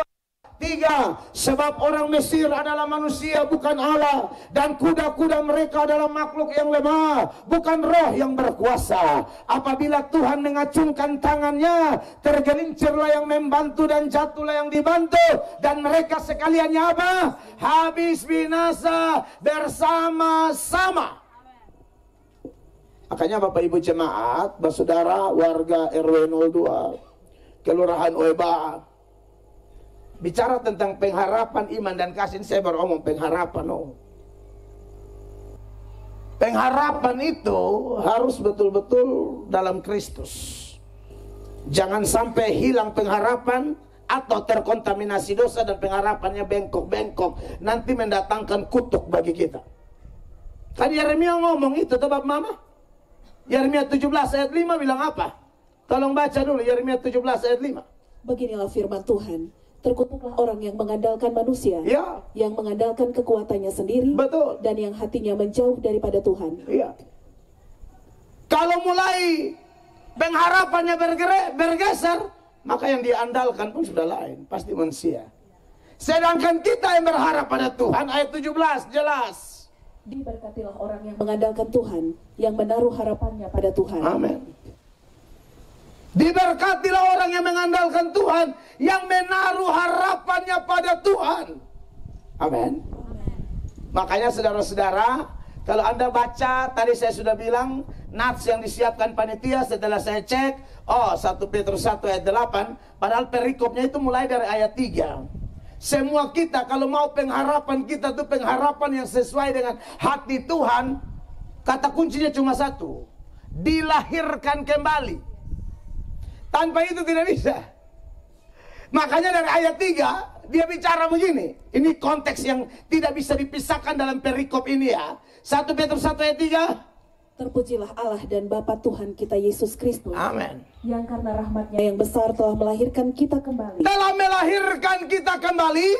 3. Sebab orang Mesir adalah manusia bukan Allah, dan kuda-kuda mereka adalah makhluk yang lemah, bukan roh yang berkuasa. Apabila Tuhan mengacungkan tangannya, tergelincirlah yang membantu dan jatuhlah yang dibantu, dan mereka sekaliannya apa? Habis binasa bersama-sama. Makanya Bapak Ibu jemaat, saudara warga RW 02, Kelurahan Oeba, bicara tentang pengharapan iman dan kasih. Saya baru ngomong pengharapan. Pengharapan itu harus betul-betul dalam Kristus. Jangan sampai hilang pengharapan atau terkontaminasi dosa dan pengharapannya bengkok-bengkok, nanti mendatangkan kutuk bagi kita. Tadi Yeremia ngomong itu, tebak mama. Yeremia 17 ayat 5 bilang apa? Tolong baca dulu Yeremia 17 ayat 5. Beginilah firman Tuhan. Terkutuklah orang yang mengandalkan manusia, Ya. yang mengandalkan kekuatannya sendiri, Betul. dan yang hatinya menjauh daripada Tuhan. Iya. Kalau mulai pengharapannya bergeser, maka yang diandalkan pun sudah lain, pasti manusia. Sedangkan kita yang berharap pada Tuhan, ayat 17 jelas. Diberkatilah orang yang mengandalkan Tuhan, yang menaruh harapannya pada Tuhan. Amin. Diberkatilah orang yang mengandalkan Tuhan, yang menaruh harapannya pada Tuhan. Amin. Makanya saudara-saudara, kalau Anda baca, tadi saya sudah bilang, nats yang disiapkan panitia setelah saya cek, 1 Petrus 1 ayat 8, padahal perikopnya itu mulai dari ayat 3. Semua kita kalau mau pengharapan kita tuh pengharapan yang sesuai dengan hati Tuhan, kata kuncinya cuma satu, dilahirkan kembali. Tanpa itu tidak bisa. Makanya dari ayat 3 dia bicara begini. Ini konteks yang tidak bisa dipisahkan dalam perikop ini ya. 1 Petrus 1 ayat 3. Terpujilah Allah dan Bapa Tuhan kita Yesus Kristus. Amin. Yang karena rahmatnya yang besar telah melahirkan kita kembali. Telah melahirkan kita kembali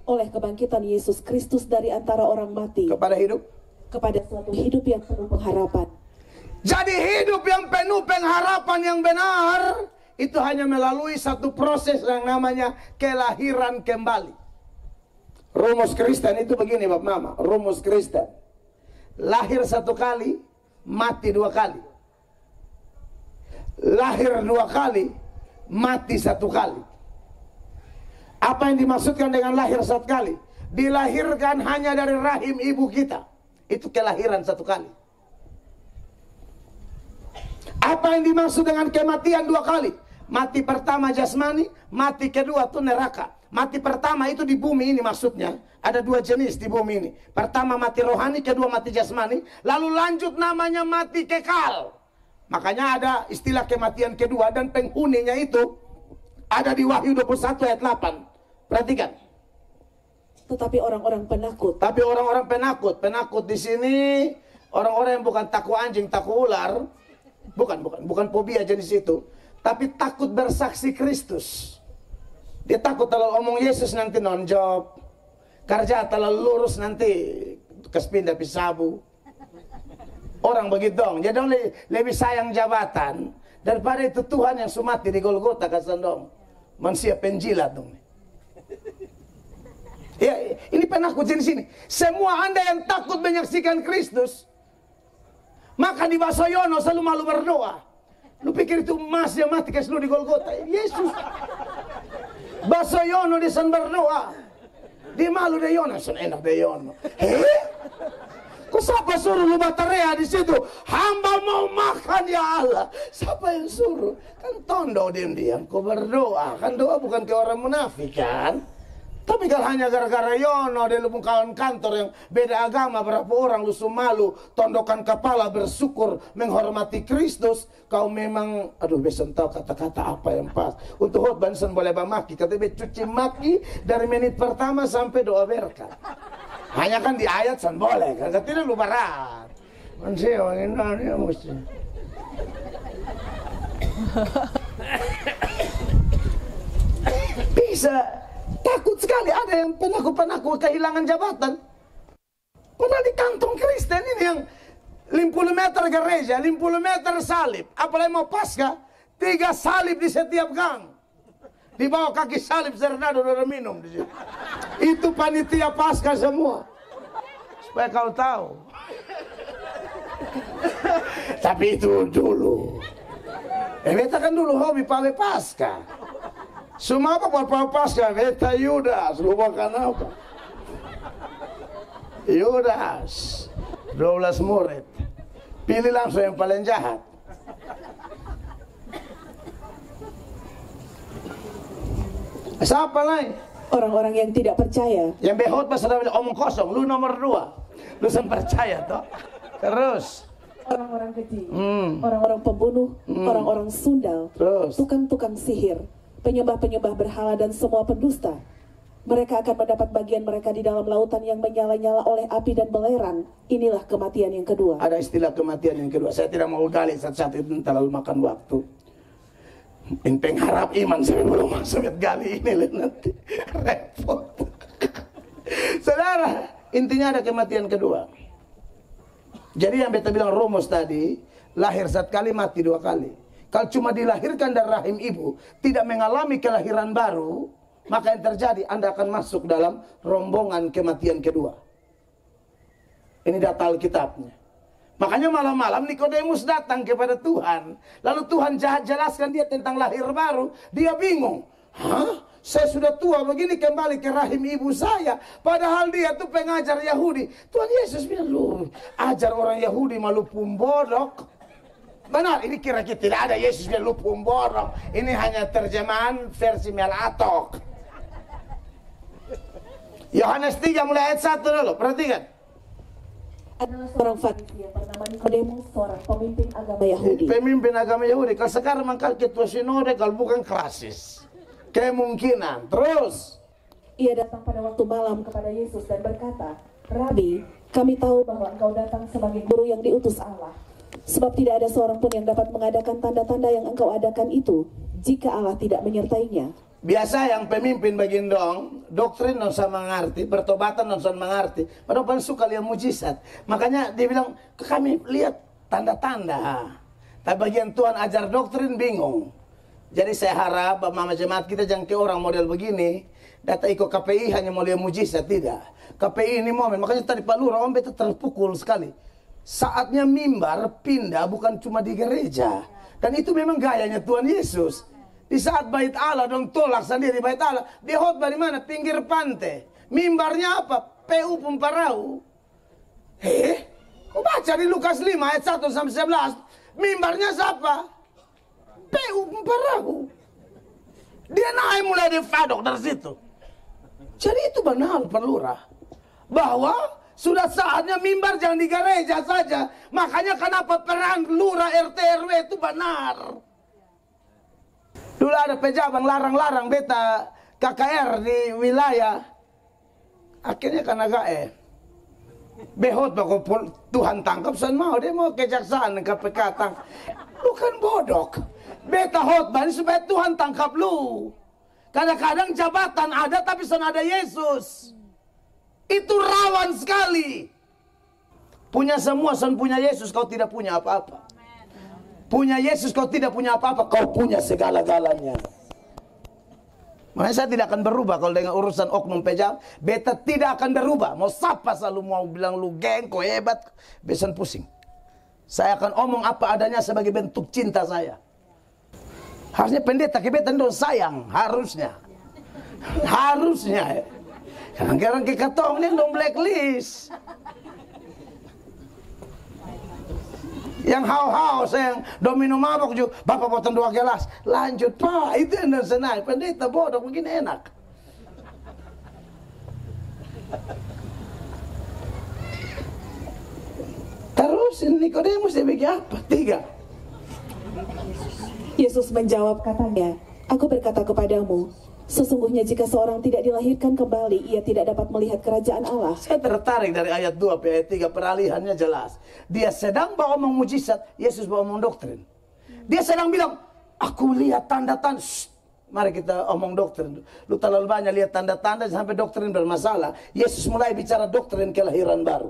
Oleh kebangkitan Yesus Kristus dari antara orang mati. kepada hidup. Kepada suatu hidup yang penuh pengharapan. Jadi hidup yang penuh pengharapan yang benar itu hanya melalui satu proses yang namanya kelahiran kembali. Rumus Kristen itu begini Bapak Mama, rumus Kristen. Lahir satu kali, mati dua kali. Lahir dua kali, mati satu kali. Apa yang dimaksudkan dengan lahir satu kali? Dilahirkan hanya dari rahim ibu kita. Itu kelahiran satu kali. Apa yang dimaksud dengan kematian dua kali? Mati pertama jasmani, mati kedua itu neraka. Mati pertama itu di bumi ini maksudnya. Ada dua jenis di bumi ini. Pertama mati rohani, kedua mati jasmani. Lalu lanjut namanya mati kekal. Makanya ada istilah kematian kedua dan penghuninya itu ada di Wahyu 21 ayat 8. Perhatikan. Tetapi orang-orang penakut. Tapi orang-orang penakut di sini orang-orang yang bukan takut anjing, takut ular. Bukan fobia jenis itu. Tapi takut bersaksi Kristus. Dia takut kalau omong Yesus nanti nonjok. Kerja terlalu lurus nanti kespindah pisabu. Orang begitu dong. Jadi dong lebih sayang jabatan daripada itu Tuhan yang sumati di Golgota kasan dong. Manusia penjilat dong. Ya, ini penakut jenis ini. Semua Anda yang takut menyaksikan Kristus, maka di Basoyono selalu malu berdoa. Lu pikir itu emas yang mati ke seluruh di Golgota? Yesus. Basoyono di sana berdoa. Di malu de Yono, sun enak de Yono. Kok siapa suruh lu batarea di situ? Hamba mau makan ya Allah. Siapa yang suruh? Kan tondo diam-diam kau berdoa. Kan doa bukan ke orang munafik kan? Tapi kalau hanya gara-gara Yono, dia lu kawan kantor yang beda agama, berapa orang lu malu, tondokan kepala, bersyukur, menghormati Kristus, kau memang, aduh beson tahu kata-kata apa yang pas. Untuk khotbah boleh bamaki, katanya cuci maki dari menit pertama sampai doa berkat. Hanya kan di ayat san boleh, kagak tidak lu barat. Mansio ini mesti. Bisa takut sekali ada yang penakut kehilangan jabatan. Pernah di kantong Kristen ini yang 50 meter gereja, 50 meter salib. Apalagi mau pasca, 3 salib di setiap gang. Di bawah kaki salib Sernado udah minum di situ. Itu panitia pasca semua. Supaya kau tahu. Tapi itu dulu. Beta kan dulu hobi pawe pasca. Semua apa buat pawe pasca? Beta Yudas, lu makan apa? Yudas, 12 murid. Pilih langsung yang paling jahat. Siapa lain? Orang-orang yang tidak percaya. Yang behot pas ada omong kosong, lu nomor 2. Lu sempat percaya toh. Terus Orang-orang keji, orang-orang pembunuh, orang-orang sundal, Terus? tukang-tukang sihir, penyembah-penyembah berhala dan semua pendusta. Mereka akan mendapat bagian mereka di dalam lautan yang menyala-nyala oleh api dan belerang. Inilah kematian yang kedua. ada istilah kematian yang kedua. Saya tidak mau gali satu-satu, itu terlalu makan waktu. Inteng harap iman saya belum masuk gali ini nanti repot. Saudara, intinya ada kematian kedua. Jadi yang beta bilang rumus tadi, lahir 1 kali, mati 2 kali. Kalau cuma dilahirkan dari rahim ibu, tidak mengalami kelahiran baru, maka yang terjadi Anda akan masuk dalam rombongan kematian kedua. Ini data Alkitabnya. Makanya malam-malam Nikodemus datang kepada Tuhan. Lalu Tuhan jelaskan dia tentang lahir baru. Dia bingung. Hah? Saya sudah tua begini kembali ke rahim ibu saya. Padahal dia tuh pengajar Yahudi. Tuhan Yesus bilang, lu ajar orang Yahudi malu bodoh. Benar, ini kira-kira tidak ada Yesus bilang lu bodoh. Ini hanya terjemahan versi Melatok. Yohanes 3 mulai ayat 1 dulu, perhatikan. Adalah seorang Farisi yang bernama Nikodemus, seorang pemimpin agama Yahudi. Pemimpin agama Yahudi. Kalau sekarang mangkal ketua sinode, kalau bukan klasis. Kemungkinan. Terus Ia datang pada waktu malam kepada Yesus dan berkata, Rabi, kami tahu bahwa engkau datang sebagai guru yang diutus Allah. Sebab tidak ada seorang pun yang dapat mengadakan tanda-tanda yang engkau adakan itu, jika Allah tidak menyertainya. biasa yang pemimpin bagian dong, doktrin non sama mengerti, pertobatan non sama mengerti. Padahal paling suka lihat mujizat. Makanya dia bilang, kami lihat tanda-tanda. Tapi bagian Tuhan ajar doktrin bingung. Jadi saya harap mama jemaat kita jangan ke orang model begini. Data ikut KPI hanya mau lihat mujizat, tidak. KPI ini momen, makanya tadi Pak Lurah om beta terpukul sekali. Saatnya mimbar pindah bukan cuma di gereja. Dan itu memang gayanya Tuhan Yesus. Di saat bait Allah dong tolak sendiri bait Allah, dia khotbah di mana? Pinggir pantai. Mimbarnya apa? PU Pemparau. Kau baca di Lukas 5 ayat 1 sampai 11. Mimbarnya siapa? PU Pemparau. Dia naik mulai di Fadok dari situ. Jadi itu benar Pak Lurah. Bahwa sudah saatnya mimbar jangan di gereja saja. Makanya kenapa peran lurah RT RW itu benar. Dulu ada pejabat larang-larang beta KKR di wilayah. Akhirnya karena gae. Behot bahwa Tuhan tangkap san mau. Dia mau kejaksaan KPK tangkap. Lu kan bodok. Beta hotbah supaya Tuhan tangkap lu. Kadang-kadang jabatan ada tapi san ada Yesus. Itu rawan sekali. Punya semua san punya Yesus, kau tidak punya apa-apa. Punya Yesus, kau tidak punya apa-apa, kau punya segala-galanya. Makanya saya tidak akan berubah kalau dengan urusan oknum pejabat. Beta tidak akan berubah. Mau siapa selalu mau bilang lu geng, kau hebat, besan pusing. Saya akan omong apa adanya sebagai bentuk cinta saya. Harusnya pendeta ke beta dong sayang, harusnya. Harusnya. Kadang-kadang ke katong ini dong blacklist. Yang hau-hau saya yang domino mabok juga, bapak potong 2 gelas, lanjut pak, itu yang senang. Pendeta bodoh begini enak. Terus Nikodemus dia bikin apa? 3. Yesus menjawab katanya, Aku berkata kepadamu, Sesungguhnya jika seorang tidak dilahirkan kembali, ia tidak dapat melihat kerajaan Allah. Saya tertarik dari ayat 2 ke ayat 3, peralihannya jelas. Dia sedang bawa omong mujizat, Yesus bawa omong doktrin. Dia sedang bilang, aku lihat tanda-tanda. Mari kita omong doktrin. Lu terlalu banyak lihat tanda-tanda sampai doktrin bermasalah. Yesus mulai bicara doktrin kelahiran baru.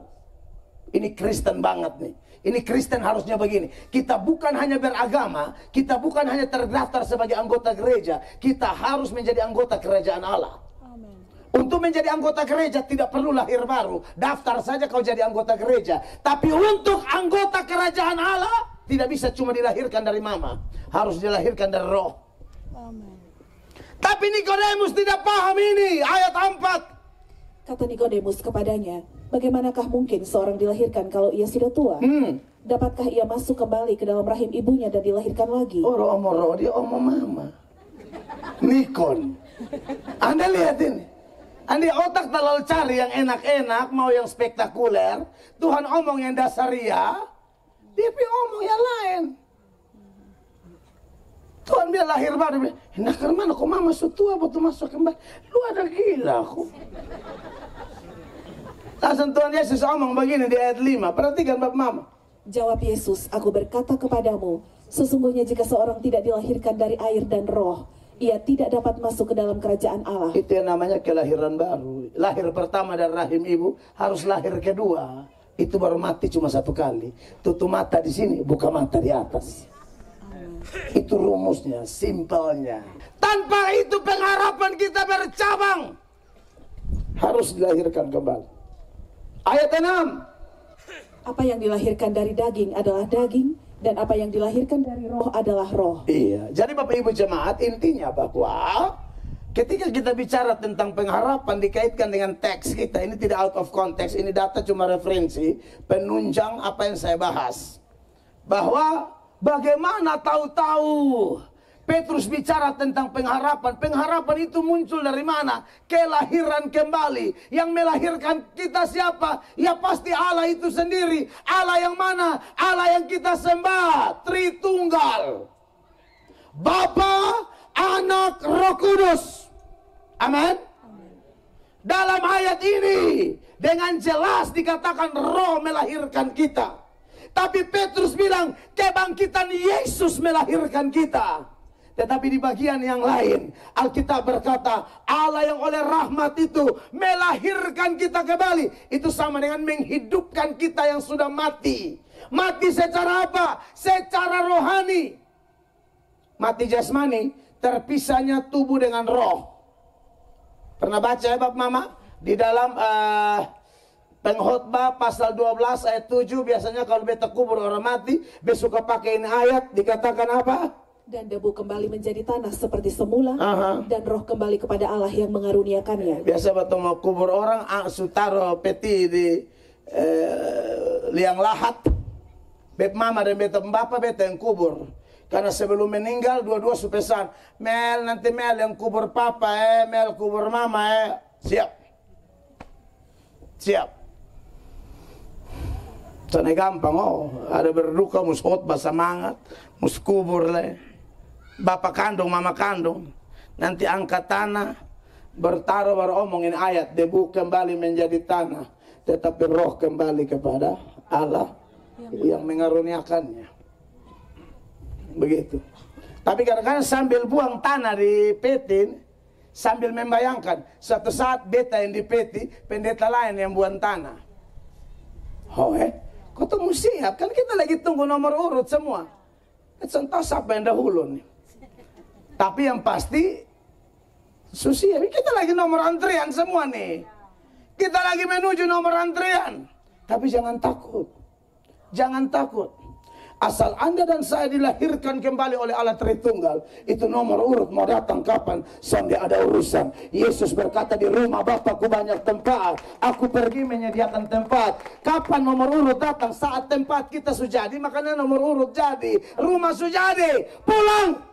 Ini Kristen banget nih. Ini Kristen harusnya begini. Kita bukan hanya beragama, kita bukan hanya terdaftar sebagai anggota gereja, kita harus menjadi anggota kerajaan Allah. Amen. Untuk menjadi anggota gereja tidak perlu lahir baru. Daftar saja kau jadi anggota gereja. Tapi untuk anggota kerajaan Allah tidak bisa cuma dilahirkan dari mama, harus dilahirkan dari roh. Amen. Tapi Nikodemus tidak paham ini. Ayat 4. Kata Nikodemus kepadanya, bagaimanakah mungkin seorang dilahirkan kalau ia sudah tua? Dapatkah ia masuk kembali ke dalam rahim ibunya dan dilahirkan lagi? Oh, roh dia omong mama. Nikon. Anda lihat ini. Anda otak terlalu cari yang enak-enak, mau yang spektakuler. Tuhan omong yang dasaria, dia omong yang lain. Tuhan bilang lahir baru, enak ke mana kok mama sutua betul masuk kembali. Lu ada gila kok. Langsung Tuhan Yesus omong begini di ayat 5. Perhatikan Bapak Mama. Jawab Yesus, aku berkata kepadamu, sesungguhnya jika seorang tidak dilahirkan dari air dan roh, ia tidak dapat masuk ke dalam kerajaan Allah. Itu yang namanya kelahiran baru. Lahir pertama dari rahim ibu, harus lahir kedua. Itu baru mati cuma satu kali. Tutup mata di sini, buka mata di atas. Itu rumusnya, simpelnya. Tanpa itu pengharapan kita bercabang. Harus dilahirkan kembali. Ayat 6. Apa yang dilahirkan dari daging adalah daging, dan apa yang dilahirkan dari roh adalah roh. Iya, jadi Bapak Ibu jemaat, intinya bahwa ketika kita bicara tentang pengharapan dikaitkan dengan teks kita, ini tidak out of context, ini data cuma referensi, penunjang apa yang saya bahas. Bahwa bagaimana tahu-tahu Petrus bicara tentang pengharapan. Pengharapan itu muncul dari mana? Kelahiran kembali. Yang melahirkan kita siapa? Ya pasti Allah itu sendiri. Allah yang mana? Allah yang kita sembah. Tritunggal. Bapa, Anak, Roh Kudus. Amin. Dalam ayat ini dengan jelas dikatakan roh melahirkan kita. Tapi Petrus bilang kebangkitan Yesus melahirkan kita. Tetapi di bagian yang lain Alkitab berkata Allah yang oleh rahmat itu melahirkan kita kembali. Itu sama dengan menghidupkan kita yang sudah mati. Mati secara apa? Secara rohani. Mati jasmani, terpisahnya tubuh dengan roh. Pernah baca ya Bapak Mama? Di dalam Pengkhotbah pasal 12 ayat 7 biasanya kalau beta kubur orang mati, besok pakai ini ayat dikatakan apa? Dan debu kembali menjadi tanah seperti semula, dan roh kembali kepada Allah yang mengaruniakannya. Biasa waktu mau kubur orang, sutaro peti di liang lahat. Bet mama dan beta bapak beta yang kubur. Karena sebelum meninggal dua-dua supesan, Mel nanti Mel yang kubur papa Mel kubur mama siap. Siap. Sana gampang ada berduka mus khotbah semangat, mus kubur le. Bapak kandung, mama kandung, nanti angkat tanah, bertaruh baru omongin ayat, debu kembali menjadi tanah, tetapi roh kembali kepada Allah yang mengaruniakannya. Begitu. Tapi kadang-kadang sambil buang tanah di peti, sambil membayangkan, suatu saat beta yang di peti, pendeta lain yang buang tanah. Kau tunggu siap, kan kita lagi tunggu nomor urut semua. Contoh siapa yang dahulu nih. Tapi yang pasti Susi, kita lagi nomor antrian semua nih. Kita lagi menuju nomor antrian. Tapi jangan takut. Jangan takut. Asal Anda dan saya dilahirkan kembali oleh Allah Tritunggal, itu nomor urut mau datang kapan, sampai ada urusan. Yesus berkata di rumah Bapakku banyak tempat, aku pergi menyediakan tempat. Kapan nomor urut datang? Saat tempat kita sudah jadi, makanya nomor urut jadi. Rumah sudah jadi, pulang.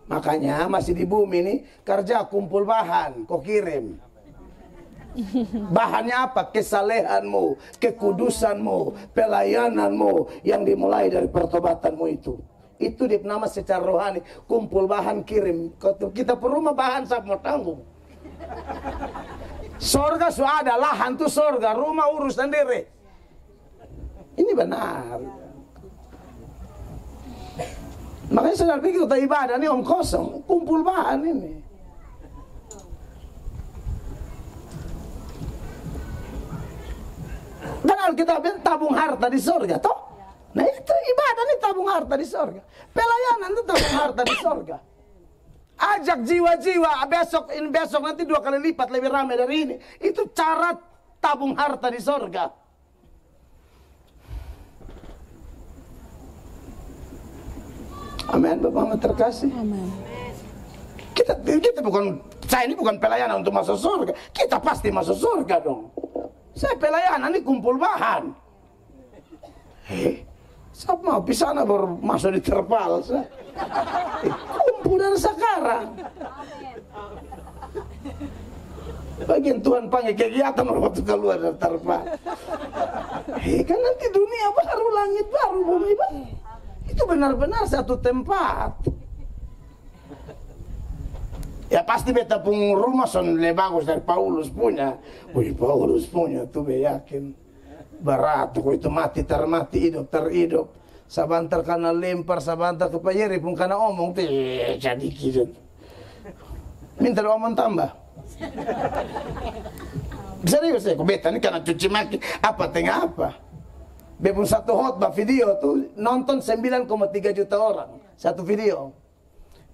Makanya masih di bumi ini kerja kumpul bahan, kau kirim. Bahannya apa? Kesalehanmu, kekudusanmu, pelayananmu yang dimulai dari pertobatanmu itu. Itu dia nama secara rohani. Kumpul bahan kirim. Kita per rumah bahan siapa mau tanggung. Sorga sudah ada, lahan tuh sorga, rumah urus sendiri. Ini benar. Makanya saudara pikir kita ibadah ini om kosong, kumpul bahan ini. Dan kita tabung harta di sorga, toh? Nah itu ibadah ini tabung harta di sorga. Pelayanan itu tabung harta di sorga. Ajak jiwa-jiwa besok nanti 2 kali lipat lebih ramai dari ini. Itu cara tabung harta di sorga. Amin, Bapak terkasih. Amin. Kita bukan, saya ini bukan pelayanan untuk masuk surga. Kita pasti masuk surga dong. Saya pelayanan ini kumpul bahan. Siapa mau pisana baru masuk di terpal. Kumpul dari sekarang. Bagian Tuhan panggil kegiatan waktu keluar dari terpal. Kan nanti dunia baru, langit baru, bumi baru. Itu benar-benar satu tempat. Ya pasti beta pun rumah son lebih bagus dari Paulus punya. Wih, Paulus punya tuh be yakin. Berat, kok itu mati termati, hidup terhidup. Sabantar karena lempar, sabantar ke payeri pun karena omong tuh jadi gitu. Minta omong tambah. Serius ya, kok beta ini karena cuci maki apa tengah apa. Be pun satu khotbah video tuh nonton 9,3 juta orang satu video.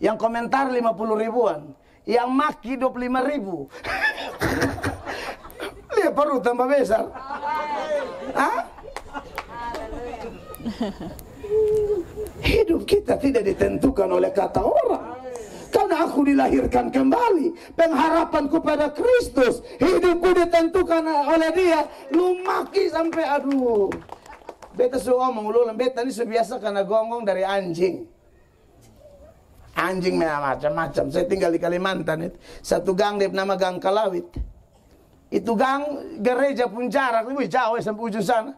Yang komentar 50 ribuan, yang maki 25 ribu. Lihat perut tambah besar. Hah? Hidup kita tidak ditentukan oleh kata orang. Karena aku dilahirkan kembali, pengharapanku pada Kristus, hidupku ditentukan oleh Dia. Lu maki sampai aduh. Beta suruh ngomong ulang, beta ini biasa karena gonggong dari anjing. Anjing macam-macam. Saya tinggal di Kalimantan itu. Satu gang dia nama Gang Kalawit. Itu gang gereja pun jarak lebih jauh sampai ujung sana.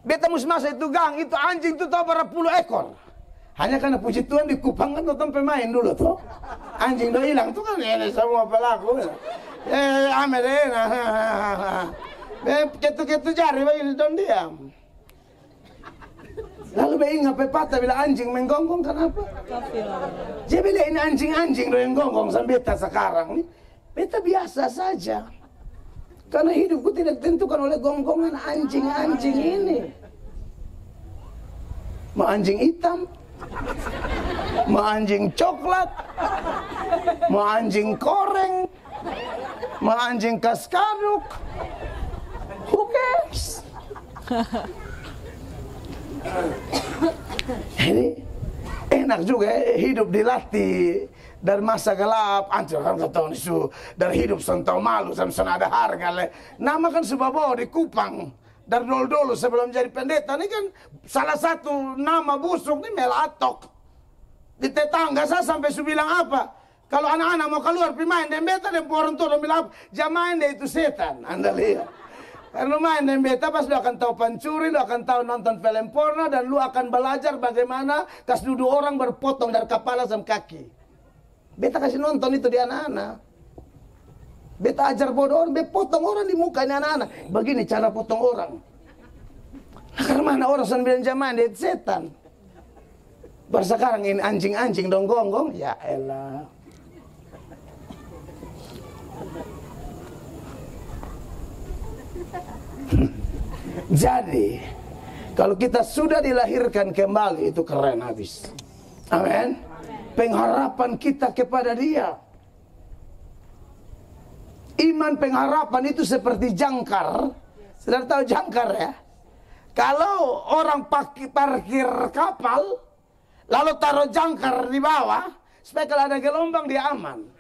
Beta mus masuk itu gang, itu anjing itu tahu berapa puluh ekor. Hanya karena puji Tuhan di Kupang kan nonton pemain dulu tuh. Anjing udah hilang tuh kan ini semua pelaku. Amerina. Ketu-ketu jari bagi don diam. Lalu be ingat pepatah bila anjing menggonggong kenapa? Jadi bila ini anjing-anjing yang gonggong sampai beta sekarang nih, beta biasa saja. Karena hidupku tidak ditentukan oleh gonggongan anjing-anjing ini. Mau anjing hitam, mau anjing coklat, mau anjing koreng, mau anjing kaskaduk, who cares? Ini enak juga hidup dilatih dari masa gelap. Anjir kan kata isu dari hidup sentau malu sampai ada harga le. Nama kan Subabawa di Kupang dari dulu sebelum jadi pendeta. Ini kan salah satu nama busuk nih Melatok. Di tetangga saya sampai su bilang apa? Kalau anak-anak mau keluar pemain dan beta dan orang tua bilang apa? Jangan main deh itu setan. Anda lihat. Karena main dan beta pas lu akan tahu pancuri, lu akan tahu nonton film porno, dan lu akan belajar bagaimana kas duduk orang berpotong dari kepala sampai kaki. Beta kasih nonton itu di anak-anak. Beta ajar bodoh orang, beta potong orang di muka ini anak-anak. Begini cara potong orang. Nah, karena mana orang sembilan zaman dia setan. Baru sekarang ini anjing-anjing dong gonggong, ya elah. Jadi kalau kita sudah dilahirkan kembali itu keren habis. Amin. Pengharapan kita kepada Dia. Iman pengharapan itu seperti jangkar. Sudah tahu jangkar ya? Kalau orang parkir kapal lalu taruh jangkar di bawah supaya kalau ada gelombang dia aman.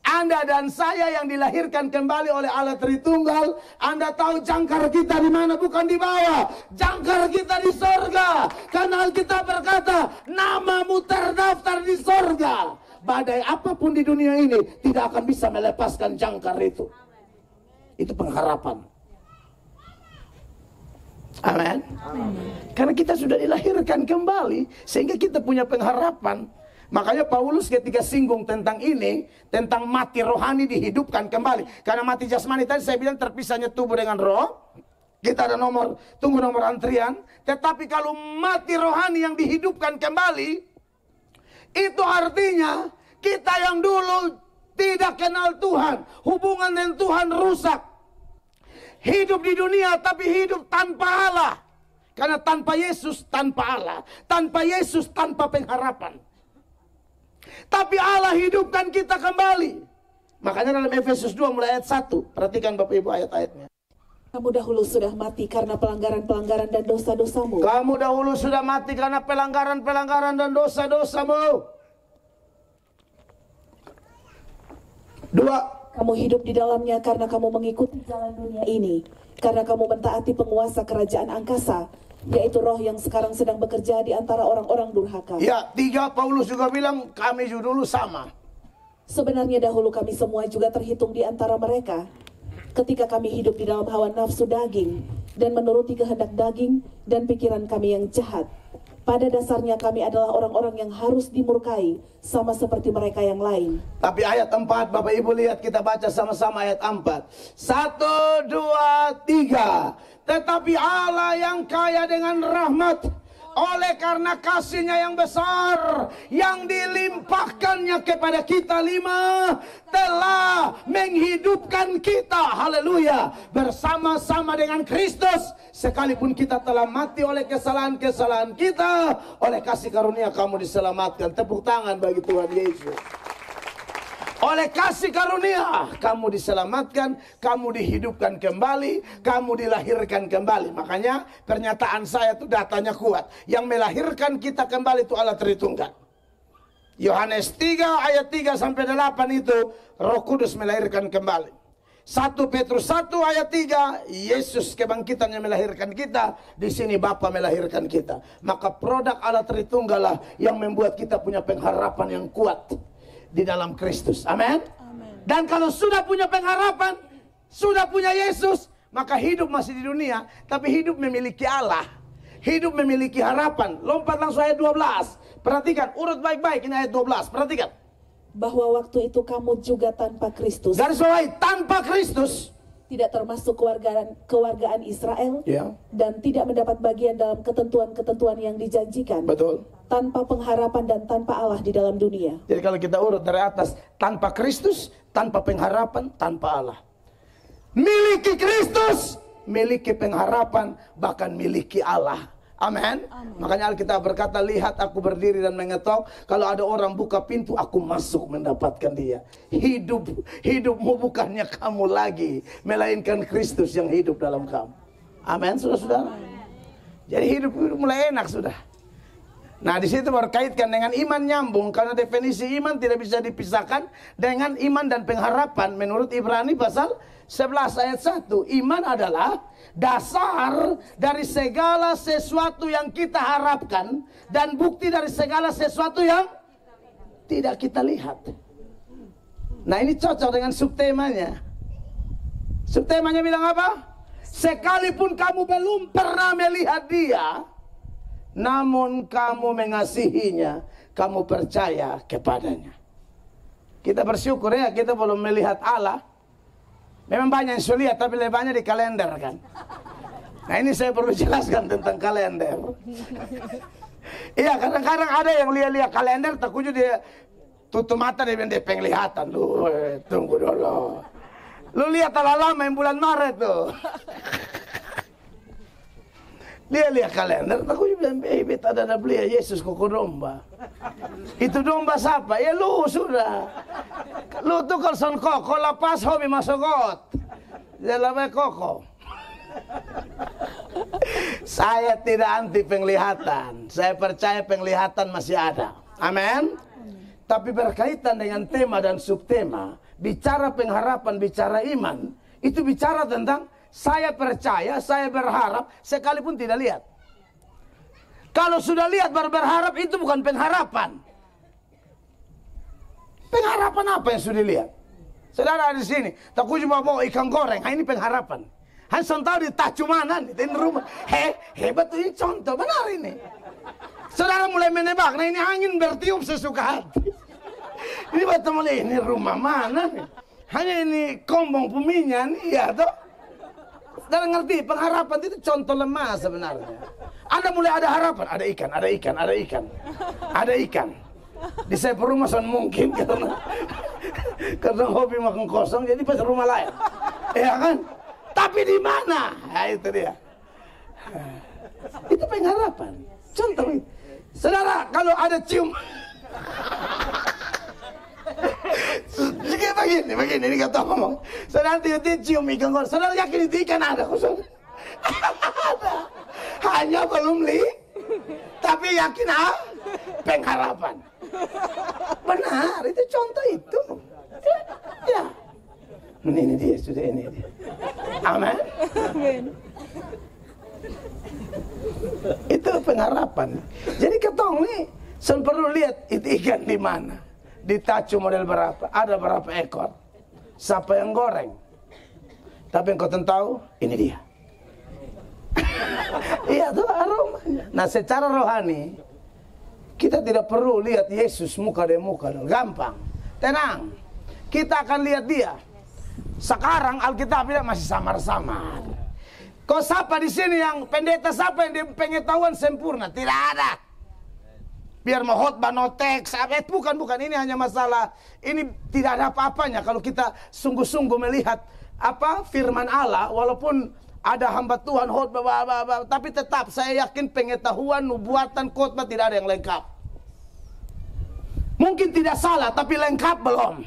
Anda dan saya yang dilahirkan kembali oleh Allah Tritunggal, Anda tahu jangkar kita di mana? Bukan di bawah. Jangkar kita di sorga. Karena Alkitab berkata, namamu terdaftar di sorga. Badai apapun di dunia ini tidak akan bisa melepaskan jangkar itu. Itu pengharapan. Amin. Karena kita sudah dilahirkan kembali, sehingga kita punya pengharapan. Makanya Paulus ketika singgung tentang ini, tentang mati rohani dihidupkan kembali. Karena mati jasmani tadi saya bilang terpisahnya tubuh dengan roh. Kita ada tunggu nomor antrian. Tetapi kalau mati rohani yang dihidupkan kembali, itu artinya kita yang dulu tidak kenal Tuhan, hubungan dengan Tuhan rusak. Hidup di dunia tapi hidup tanpa Allah. Karena tanpa Yesus tanpa Allah, tanpa Yesus tanpa pengharapan. Tapi Allah hidupkan kita kembali. Makanya dalam Efesus 2 mulai ayat 1, perhatikan Bapak Ibu ayat-ayatnya. Kamu dahulu sudah mati karena pelanggaran-pelanggaran dan dosa-dosamu. Kamu dahulu sudah mati karena pelanggaran-pelanggaran dan dosa-dosamu. 2. Kamu hidup di dalamnya karena kamu mengikuti jalan dunia ini. Karena kamu mentaati penguasa kerajaan angkasa, yaitu roh yang sekarang sedang bekerja di antara orang-orang durhaka. Ya, 3 Paulus juga bilang kami juga dulu sama. Sebenarnya dahulu kami semua juga terhitung di antara mereka. Ketika kami hidup di dalam hawa nafsu daging dan menuruti kehendak daging dan pikiran kami yang jahat. Pada dasarnya kami adalah orang-orang yang harus dimurkai sama seperti mereka yang lain. Tapi ayat 4 Bapak Ibu lihat, kita baca sama-sama ayat 4. 1, 2, 3. Tetapi Allah yang kaya dengan rahmat, oleh karena kasih-Nya yang besar yang dilimpahkannya kepada kita, 5, telah menghidupkan kita, haleluya, bersama-sama dengan Kristus. Sekalipun kita telah mati oleh kesalahan-kesalahan kita, oleh kasih karunia kamu diselamatkan. Tepuk tangan bagi Tuhan Yesus. Oleh kasih karunia kamu diselamatkan, kamu dihidupkan kembali, kamu dilahirkan kembali. Makanya pernyataan saya itu datanya kuat. Yang melahirkan kita kembali itu Allah Tritunggal. Yohanes 3 ayat 3 sampai 8 itu Roh Kudus melahirkan kembali. 1 Petrus 1 ayat 3, Yesus kebangkitannya melahirkan kita. Di sini Bapa melahirkan kita. Maka produk Allah Tritunggal lah yang membuat kita punya pengharapan yang kuat di dalam Kristus. Amin. Dan kalau sudah punya pengharapan, sudah punya Yesus, maka hidup masih di dunia, tapi hidup memiliki Allah. Hidup memiliki harapan. Lompat langsung ayat 12. Perhatikan, urut baik-baik ini ayat 12. Perhatikan. Bahwa waktu itu kamu juga tanpa Kristus. Garis bawahi, tanpa Kristus. Tidak termasuk kewargaan Israel. Ya. Dan tidak mendapat bagian dalam ketentuan-ketentuan yang dijanjikan. Betul. Tanpa pengharapan dan tanpa Allah di dalam dunia. Jadi kalau kita urut dari atas, tanpa Kristus, tanpa pengharapan, tanpa Allah. Miliki Kristus, miliki pengharapan, bahkan miliki Allah. Amin. Makanya Alkitab berkata, lihat aku berdiri dan mengetok, kalau ada orang buka pintu, aku masuk mendapatkan dia. Hidupmu bukannya kamu lagi, melainkan Kristus yang hidup dalam kamu. Amin, saudara-saudara. Jadi hidup mulai enak sudah. Nah, di situ berkaitkan dengan iman nyambung, karena definisi iman tidak bisa dipisahkan dengan iman dan pengharapan. Menurut Ibrani pasal 11 ayat 1, iman adalah dasar dari segala sesuatu yang kita harapkan dan bukti dari segala sesuatu yang tidak kita lihat. Nah, ini cocok dengan subtemanya. Subtemanya bilang apa? Sekalipun kamu belum pernah melihat dia, namun kamu mengasihinya, kamu percaya kepadanya. Kita bersyukur ya, kita belum melihat Allah. Memang banyak yang sudah lihat, tapi lebih banyak di kalender kan. Nah, ini saya perlu jelaskan tentang kalender. Iya, kadang-kadang ada yang lihat-lihat kalender, takutnya dia tutup mata, dia bilang dia penglihatan. Lu tunggu dulu. Lu lihat lama yang bulan Maret tuh. Lihat kalender, takutnya bilang, baby, tak ada beli Yesus koko domba. Itu domba siapa? Ya lu sudah. Lu tuh kalau son koko, lepas hobi masuk got. Jalan koko. Saya tidak anti penglihatan. Saya percaya penglihatan masih ada. Amin. Tapi berkaitan dengan tema dan subtema, bicara pengharapan, bicara iman, itu bicara tentang saya percaya, saya berharap, sekalipun tidak lihat. Kalau sudah lihat baru berharap, itu bukan pengharapan. Pengharapan apa yang sudah lihat? Saudara di sini, takut cuma bawa ikan goreng, ini pengharapan. Hanson tahu di tacumanan di rumah. Hebat tuh, ini contoh benar ini. Saudara mulai menebak, nah ini angin bertiup sesuka hati. Ini batu mulai, ini rumah mana nih? Hanya ini kombong puminya nih, ya toh. Saudara ngerti, pengharapan itu contoh lemah sebenarnya. Anda mulai ada harapan, ada ikan, ada ikan, ada ikan. Ada ikan. Di saya rumah mungkin karena hobi makan kosong, jadi pas rumah lain. Ya kan? Tapi di mana? Nah, itu dia. Itu pengharapan. Contoh itu. Saudara, kalau ada cium begini, ini kata ngomong. Saudara tiba-tiba cium ikan kosong. Saudara yakin itu ikan ada kosong? Ada. Hanya belum tapi yakin pengharapan. Benar, itu contoh itu. Ya. Ini dia, sudah ini dia. Amin. Itu pengharapan. Jadi ketong nih, perlu lihat itu ikan di mana, di tacu model berapa, ada berapa ekor, siapa yang goreng. Tapi yang kau tahu, ini dia. Iya tuh aromanya. Nah secara rohani, kita tidak perlu lihat Yesus muka dan muka, gampang, tenang. Kita akan lihat dia. Sekarang Alkitab bilang masih samar-samar. Kau siapa di sini yang pendeta siapa yang dia pengetahuan sempurna? Tidak ada. Biar mau khotbah no teks, bukan ini hanya masalah. Ini tidak ada apa-apanya kalau kita sungguh-sungguh melihat apa firman Allah, walaupun ada hamba Tuhan khotbah, tapi tetap saya yakin pengetahuan, nubuatan, khotbah tidak ada yang lengkap. Mungkin tidak salah, tapi lengkap belum.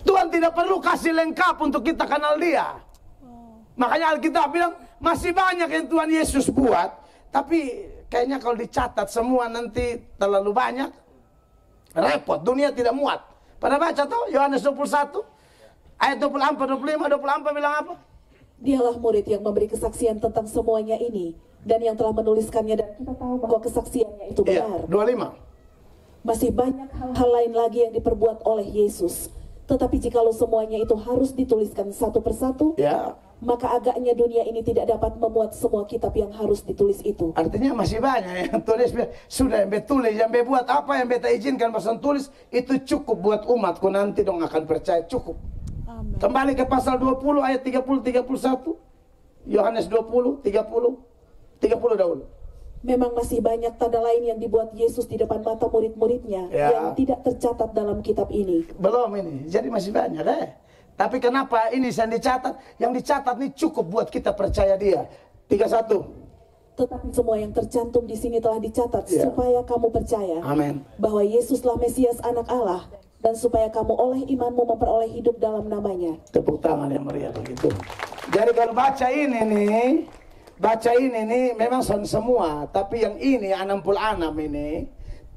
Tuhan tidak perlu kasih lengkap untuk kita kenal dia. Makanya Alkitab bilang masih banyak yang Tuhan Yesus buat, tapi kayaknya kalau dicatat semua nanti terlalu banyak, repot, dunia tidak muat. Pada baca tuh Yohanes 21 ayat 24, 25, 24 bilang apa? Dialah murid yang memberi kesaksian tentang semuanya ini dan yang telah menuliskannya, dan kita tahu bahwa kesaksiannya itu benar. 25. Masih banyak hal-hal lain lagi yang diperbuat oleh Yesus. Tetapi jikalau semuanya itu harus dituliskan satu persatu, maka agaknya dunia ini tidak dapat memuat semua kitab yang harus ditulis itu. Artinya masih banyak yang tulis, sudah yang betulis, yang buat apa yang beta izinkan pasal tulis, itu cukup buat umatku nanti dong akan percaya, cukup. Amen. Kembali ke pasal 20 ayat 30-31, Yohanes 20, 30 dahulu. Memang masih banyak tanda lain yang dibuat Yesus di depan mata murid-muridnya yang tidak tercatat dalam kitab ini. Belum ini, jadi masih banyak Tapi kenapa ini yang dicatat? Yang dicatat ini cukup buat kita percaya dia. 31. Tetapi semua yang tercantum di sini telah dicatat supaya kamu percaya bahwa Yesuslah Mesias Anak Allah, dan supaya kamu oleh imanmu memperoleh hidup dalam namanya. Tepuk tangan yang meriah begitu. Jadi kalau baca ini nih, memang semua, tapi yang ini 66 ini,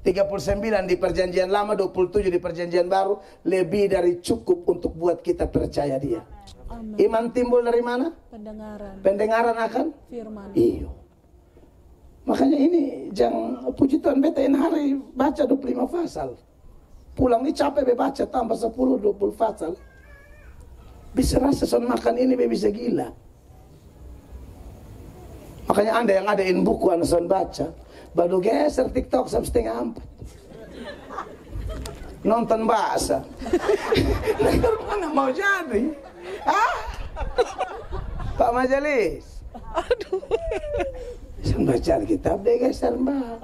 39 di perjanjian lama, 27 di perjanjian baru, lebih dari cukup untuk buat kita percaya dia. Amen. Iman timbul dari mana? Pendengaran akan firman. Iyo. Makanya ini jangan puji Tuhan, beta ini hari baca 25 pasal. Pulang ini capek baca tambah 10-20 pasal. Bisa rasa son makan ini bisa gila. Makanya Anda yang adain buku Anda son baca, baru geser TikTok sampai setengah 4. Nonton bahasa. Negara mana mau jadi? Pak Majelis. Aduh. Son baca kitab deh geser mbak.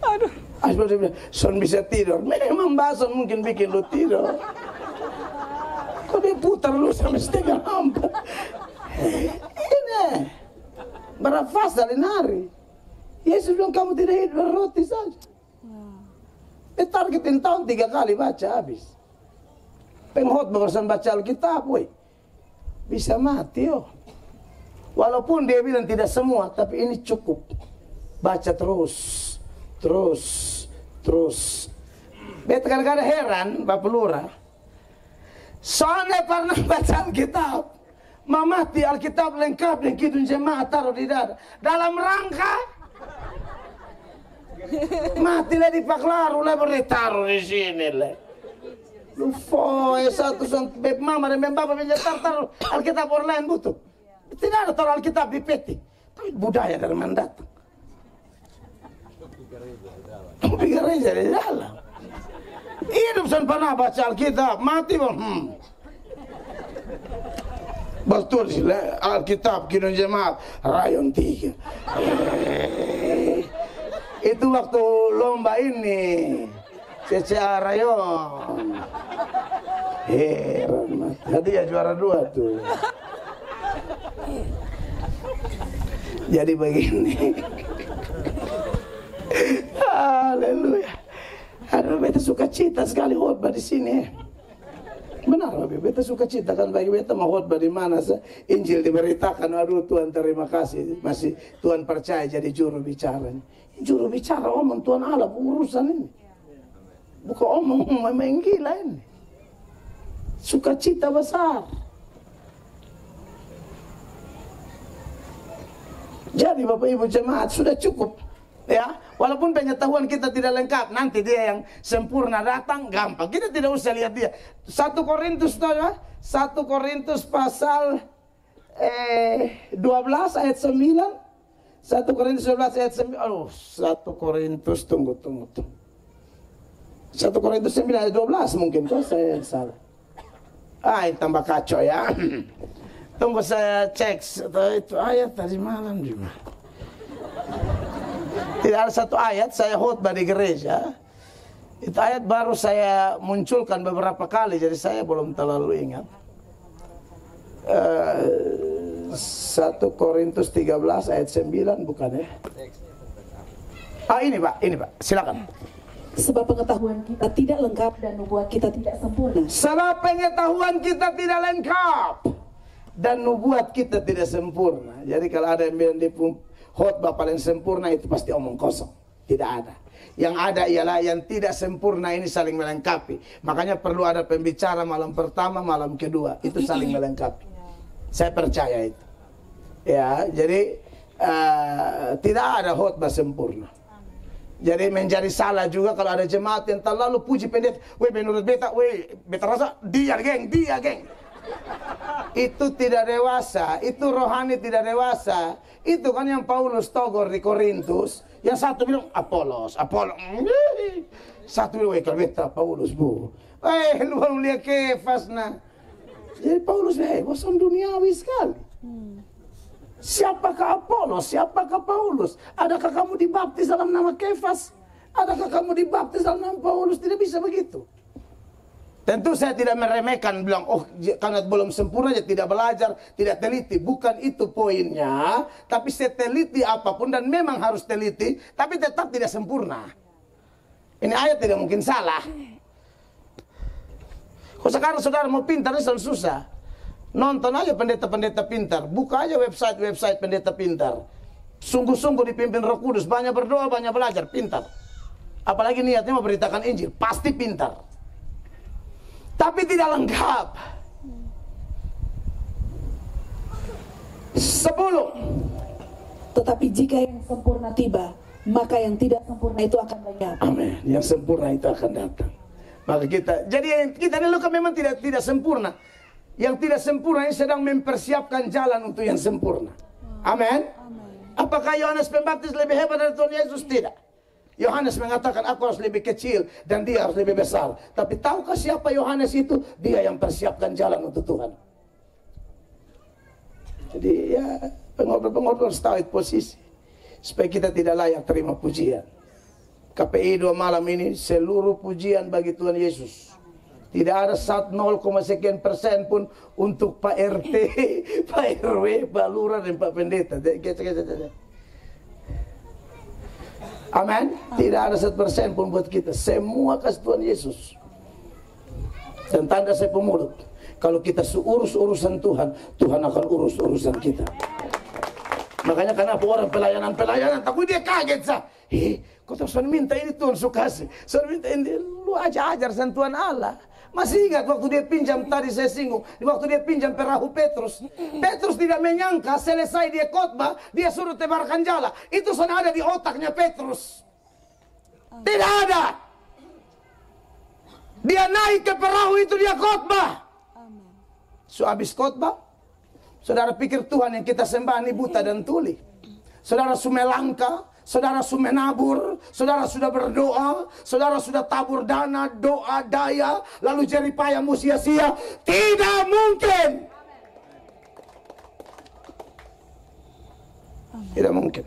Aduh. Son bisa tidur. Memang bahasa mungkin bikin lu tidur. Kok dia putar lu sampai setengah 4? Ini berapa pasal ini hari? Yesus bilang kamu tidak hidup dari roti saja. Targetin tahun 3 kali baca habis. Penghotbah barusan baca Alkitab, bisa mati Walaupun dia bilang tidak semua, tapi ini cukup. Baca terus. Beta kadang-kadang heran, Bapak Lurah. Soalnya pernah baca Alkitab. Mamati Alkitab lengkap dan gitu jemaah taruh di dada. Dalam rangka mati lah di paklaru lah boleh taruh di sini lah. Lu foi satu beb mama dan beb bapa taruh Alkitab online butuh. Tidak ada taruh Alkitab di peti. Tapi budaya dari mana datang? Pikir aja di dalam. Hidup sen pernah baca Alkitab, mati bang. Betul sih Alkitab Kidung Jemaat Rayon 3. Itu waktu lomba ini CCA Rayon. Heran mas. Tadi ya juara 2 tuh. Jadi begini. Haleluya. Aduh, beta suka cita sekali khotbah di sini. Benar, beta suka cita kan bagi beta mau khotbah di mana Injil diberitakan. Aduh Tuhan terima kasih, masih Tuhan percaya jadi juru bicara. Juru bicara omong Tuhan Allah urusan ini. Bukan omong main gila ini. Sukacita besar. Jadi Bapak Ibu jemaat sudah cukup. Ya, walaupun pengetahuan kita tidak lengkap, nanti dia yang sempurna datang gampang. Kita tidak usah lihat dia. 1 Korintus tahu ya? 1 Korintus pasal 12 ayat 9. 1 Korintus 12 ayat 9. Oh, 1 Korintus tunggu. 1 Korintus 9 ayat 12 mungkin kok saya yang salah. Tambah kacau ya. Tunggu saya cek itu ayat tadi malam di mana. Tidak ada satu ayat saya khotbah di gereja. Itu ayat baru saya munculkan beberapa kali, jadi saya belum terlalu ingat. 1 Korintus 13 ayat 9 bukan ya? Ini Pak, silakan. Sebab pengetahuan kita tidak lengkap dan nubuat kita tidak sempurna. Sebab pengetahuan kita tidak lengkap dan nubuat kita tidak sempurna. Jadi kalau ada yang bilang di khotbah paling sempurna itu pasti omong kosong. Tidak ada. Yang ada ialah yang tidak sempurna ini saling melengkapi. Makanya perlu ada pembicara malam pertama, malam kedua. Itu saling melengkapi. Saya percaya itu. Ya, jadi tidak ada khotbah sempurna. Jadi menjadi salah juga kalau ada jemaat yang terlalu puji pendeta. Menurut beta rasa dia geng. Itu tidak dewasa, itu rohani tidak dewasa. Itu kan yang Paulus togor di Korintus. Yang satu bilang Apolos. Satu bilang kalau beta Paulus bu. Lu baru lihat Kefas nah. Jadi Paulus bosan duniawi sekali. Siapakah Apolos? Siapakah Paulus? Adakah kamu dibaptis dalam nama Kefas? Adakah kamu dibaptis dalam nama Paulus? Tidak bisa begitu. Tentu saya tidak meremehkan bilang, karena belum sempurna ya tidak belajar, tidak teliti. Bukan itu poinnya. Tapi saya teliti apapun dan memang harus teliti, tapi tetap tidak sempurna. Ini ayat tidak mungkin salah. Kok sekarang saudara mau pintar ini selalu susah. Nonton aja pendeta-pendeta pintar. Buka aja website pendeta pintar. Sungguh-sungguh dipimpin Roh Kudus. Banyak berdoa, banyak belajar, pintar. Apalagi niatnya memberitakan Injil, pasti pintar. Tapi tidak lengkap. 10. Tetapi jika yang sempurna tiba, maka yang tidak sempurna itu akan lenyap. Amin. Yang sempurna itu akan datang. Maka kita dulu kan memang tidak sempurna. Yang tidak sempurna ini sedang mempersiapkan jalan untuk yang sempurna. Amin. Apakah Yohanes Pembaptis lebih hebat dari Tuhan Yesus? Tidak. Yohanes mengatakan aku harus lebih kecil dan dia harus lebih besar. Tapi tahukah siapa Yohanes itu? Dia yang persiapkan jalan untuk Tuhan. Jadi ya pengorban harus tahu posisi supaya kita tidak layak terima pujian. KPI 2 malam ini seluruh pujian bagi Tuhan Yesus. Tidak ada 0, sekian persen pun untuk Pak RT, Pak RW, Pak Lurah dan Pak Pendeta. Amin. Tidak ada 1% pun buat kita. Semua kasih Tuhan Yesus. Dan tanda saya pemulut. Kalau kita urus urusan Tuhan, Tuhan akan urus urusan kita. Makanya kenapa orang pelayanan, tapi dia kaget sah. Kau tahu minta ini Tuhan suka kasih. Minta ini, lu ajar Tuhan Allah. Masih ingat waktu dia pinjam tadi saya singgung, waktu dia pinjam perahu Petrus. Petrus tidak menyangka selesai dia khotbah, dia suruh tebarkan jala. Itu sudah ada di otaknya Petrus. Tidak ada. Dia naik ke perahu itu, dia khotbah. So habis khotbah, saudara pikir Tuhan yang kita sembah ini buta dan tuli? Saudara sumelangka, saudara sumenabur, saudara sudah berdoa, saudara sudah tabur dana, doa, daya, lalu jeripaya sia-sia. Tidak mungkin. Tidak mungkin.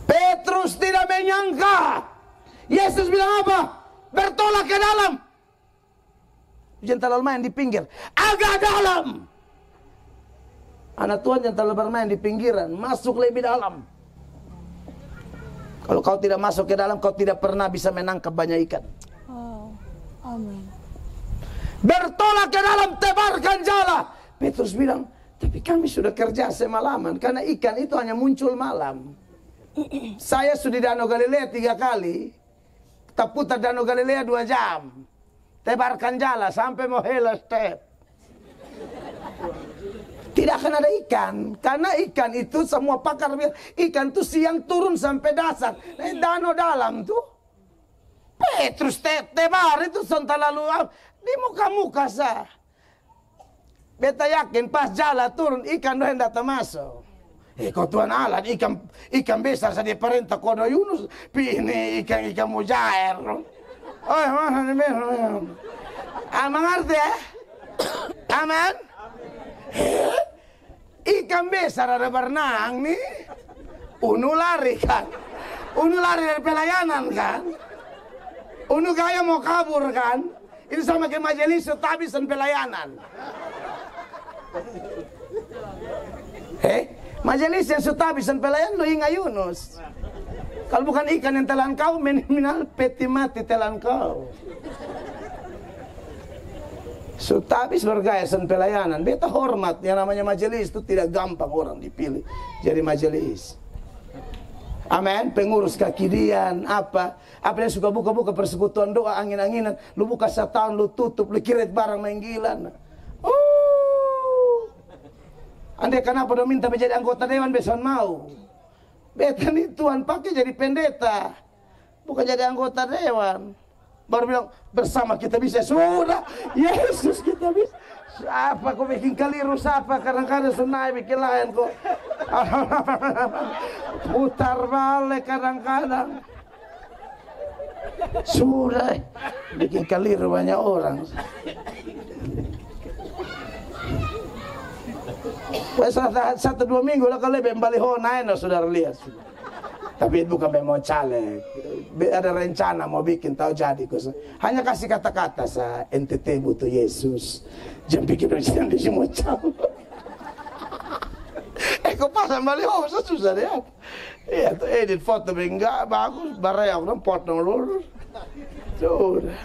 Petrus tidak menyangka. Yesus bilang apa? Bertolak ke dalam. Jangan terlalu main di pinggir. Agak dalam. Anak Tuhan jangan terlalu bermain di pinggiran. Masuk lebih dalam. Kalau kau tidak masuk ke dalam, kau tidak pernah bisa menangkap banyak ikan. Oh, amin. Bertolak ke dalam, tebarkan jala. Petrus bilang, tapi kami sudah kerja semalaman. Karena ikan itu hanya muncul malam. Saya sudah di Danau Galilea 3 kali. Kita putar Danau Galilea 2 jam. Tebarkan jala sampai mau hela step. Tidak akan ada ikan. Karena ikan itu semua pakar bilang, ikan itu siang turun sampai dasar. Danau dalam tuh. Petrus tebar itu sontak lalu di muka-muka sah. Beta yakin pas jala turun ikan doang datang masuk. Kau Tuhan Allah, ikan besar saja perintah kodo Yunus. Ini ikan mujair. Oh, mana nih? Mengerti ya? Aman? Ikan besar ada berenang nih. Unu lari kan? Unu lari dari pelayanan kan? Unu gaya mau kabur kan? Ini sama kayak majelis tabisan pelayanan. Majelis yang tabisan pelayanan lo ingat Yunus. Kalau bukan ikan yang telan kau, minimal peti mati telan kau. Sutabis bergaya sen pelayanan. Beta hormat, yang namanya majelis itu tidak gampang orang dipilih jadi majelis. Amin. Pengurus kakidian apa yang suka buka-buka persekutuan doa angin-anginan. Lu buka 1 tahun, lu tutup, lu kiret barang menggilan. Andai kenapa udah minta menjadi anggota dewan besok mau. Beta nih Tuhan pakai jadi pendeta, bukan jadi anggota dewan. Baru bilang bersama kita bisa. Sudah Yesus kita bisa. Apa kau bikin keliru siapa? Kadang-kadang senai bikin lain kok. Putar balik kadang-kadang. Sudah bikin keliru banyak orang. Satu 2 minggu lah kalau baliho naik, saudara lihat. Tapi itu bukan mau caleg. Ada rencana mau bikin, tahu jadi. Hanya kasih kata-kata sa NTT butuh Yesus. Jangan pikir presiden di semua caleg. Kau pasang baliho susah deh. Iya tuh edit foto enggak bagus, baraya aku dong potong lurus. Sudah.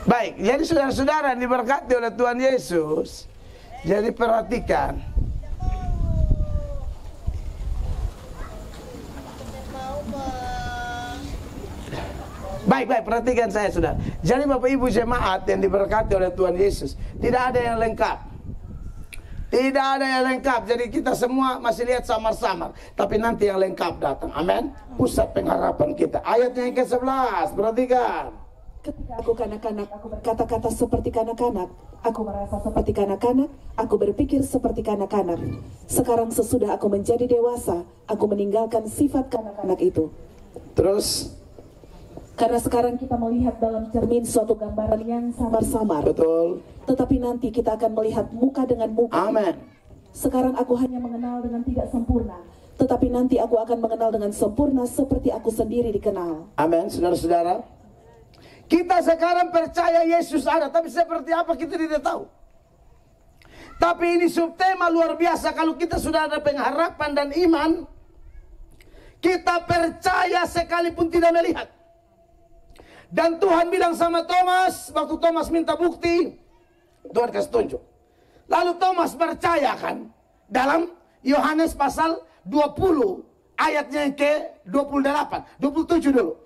Baik, jadi saudara-saudara diberkati oleh Tuhan Yesus. Jadi perhatikan. Baik, perhatikan saya saudara. Jadi Bapak Ibu jemaat yang diberkati oleh Tuhan Yesus, tidak ada yang lengkap. Tidak ada yang lengkap. Jadi kita semua masih lihat samar-samar. Tapi nanti yang lengkap datang. Amin. Pusat pengharapan kita. Ayatnya yang ke-11. Perhatikan. Ketika aku kanak-kanak, aku berkata-kata seperti kanak-kanak. Aku merasa seperti kanak-kanak. Aku berpikir seperti kanak-kanak. Sekarang sesudah aku menjadi dewasa, aku meninggalkan sifat kanak-kanak itu. Terus? Karena sekarang kita melihat dalam cermin suatu gambaran yang samar-samar. Betul. Tetapi nanti kita akan melihat muka dengan muka. Amin. Sekarang aku hanya mengenal dengan tidak sempurna. Tetapi nanti aku akan mengenal dengan sempurna seperti aku sendiri dikenal. Amin, saudara-saudara. Kita sekarang percaya Yesus ada, tapi seperti apa kita tidak tahu. Tapi ini subtema luar biasa. Kalau kita sudah ada pengharapan dan iman, kita percaya sekalipun tidak melihat. Dan Tuhan bilang sama Thomas, waktu Thomas minta bukti, Tuhan kasih tunjuk. Lalu Thomas percaya kan, dalam Yohanes pasal 20, ayatnya yang ke-28, 27 dulu.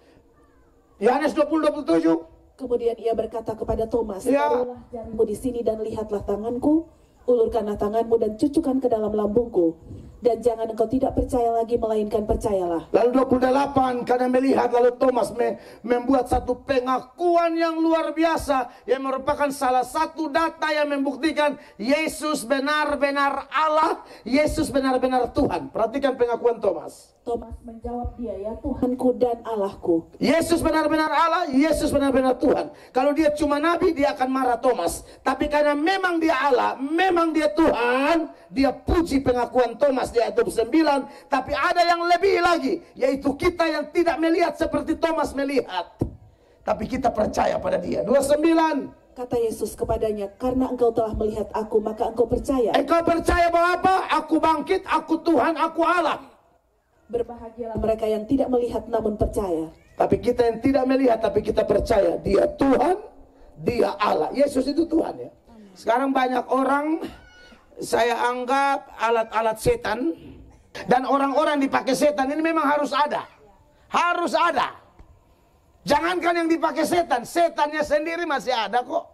Yohanes 20:27. Kemudian ia berkata kepada Thomas, Ya. taruhlah jarimu di sini dan lihatlah tanganku, ulurkanlah tanganmu dan cucukkan ke dalam lambungku, Dan jangan engkau tidak percaya lagi, melainkan percayalah. Lalu 28, karena melihat, lalu Thomas membuat satu pengakuan yang luar biasa, yang merupakan salah satu data yang membuktikan Yesus benar-benar Allah, Yesus benar-benar Tuhan. Perhatikan pengakuan Thomas. Thomas menjawab dia, ya Tuhanku dan Allahku. Yesus benar-benar Allah, Yesus benar-benar Tuhan. Kalau dia cuma nabi, dia akan marah Thomas. Tapi karena memang dia Allah, memang dia Tuhan, dia puji pengakuan Thomas di ayat 29. Tapi ada yang lebih lagi, yaitu kita yang tidak melihat seperti Thomas melihat, tapi kita percaya pada dia. 29. Kata Yesus kepadanya, karena engkau telah melihat aku, maka engkau percaya. Engkau percaya bahwa apa? Aku bangkit, aku Tuhan, aku Allah. Berbahagialah mereka yang tidak melihat namun percaya. Tapi kita yang tidak melihat, tapi kita percaya dia Tuhan, dia Allah. Yesus itu Tuhan ya. Sekarang banyak orang saya anggap alat-alat setan, dan orang-orang dipakai setan ini memang harus ada. Harus ada. Jangankan yang dipakai setan, setannya sendiri masih ada kok.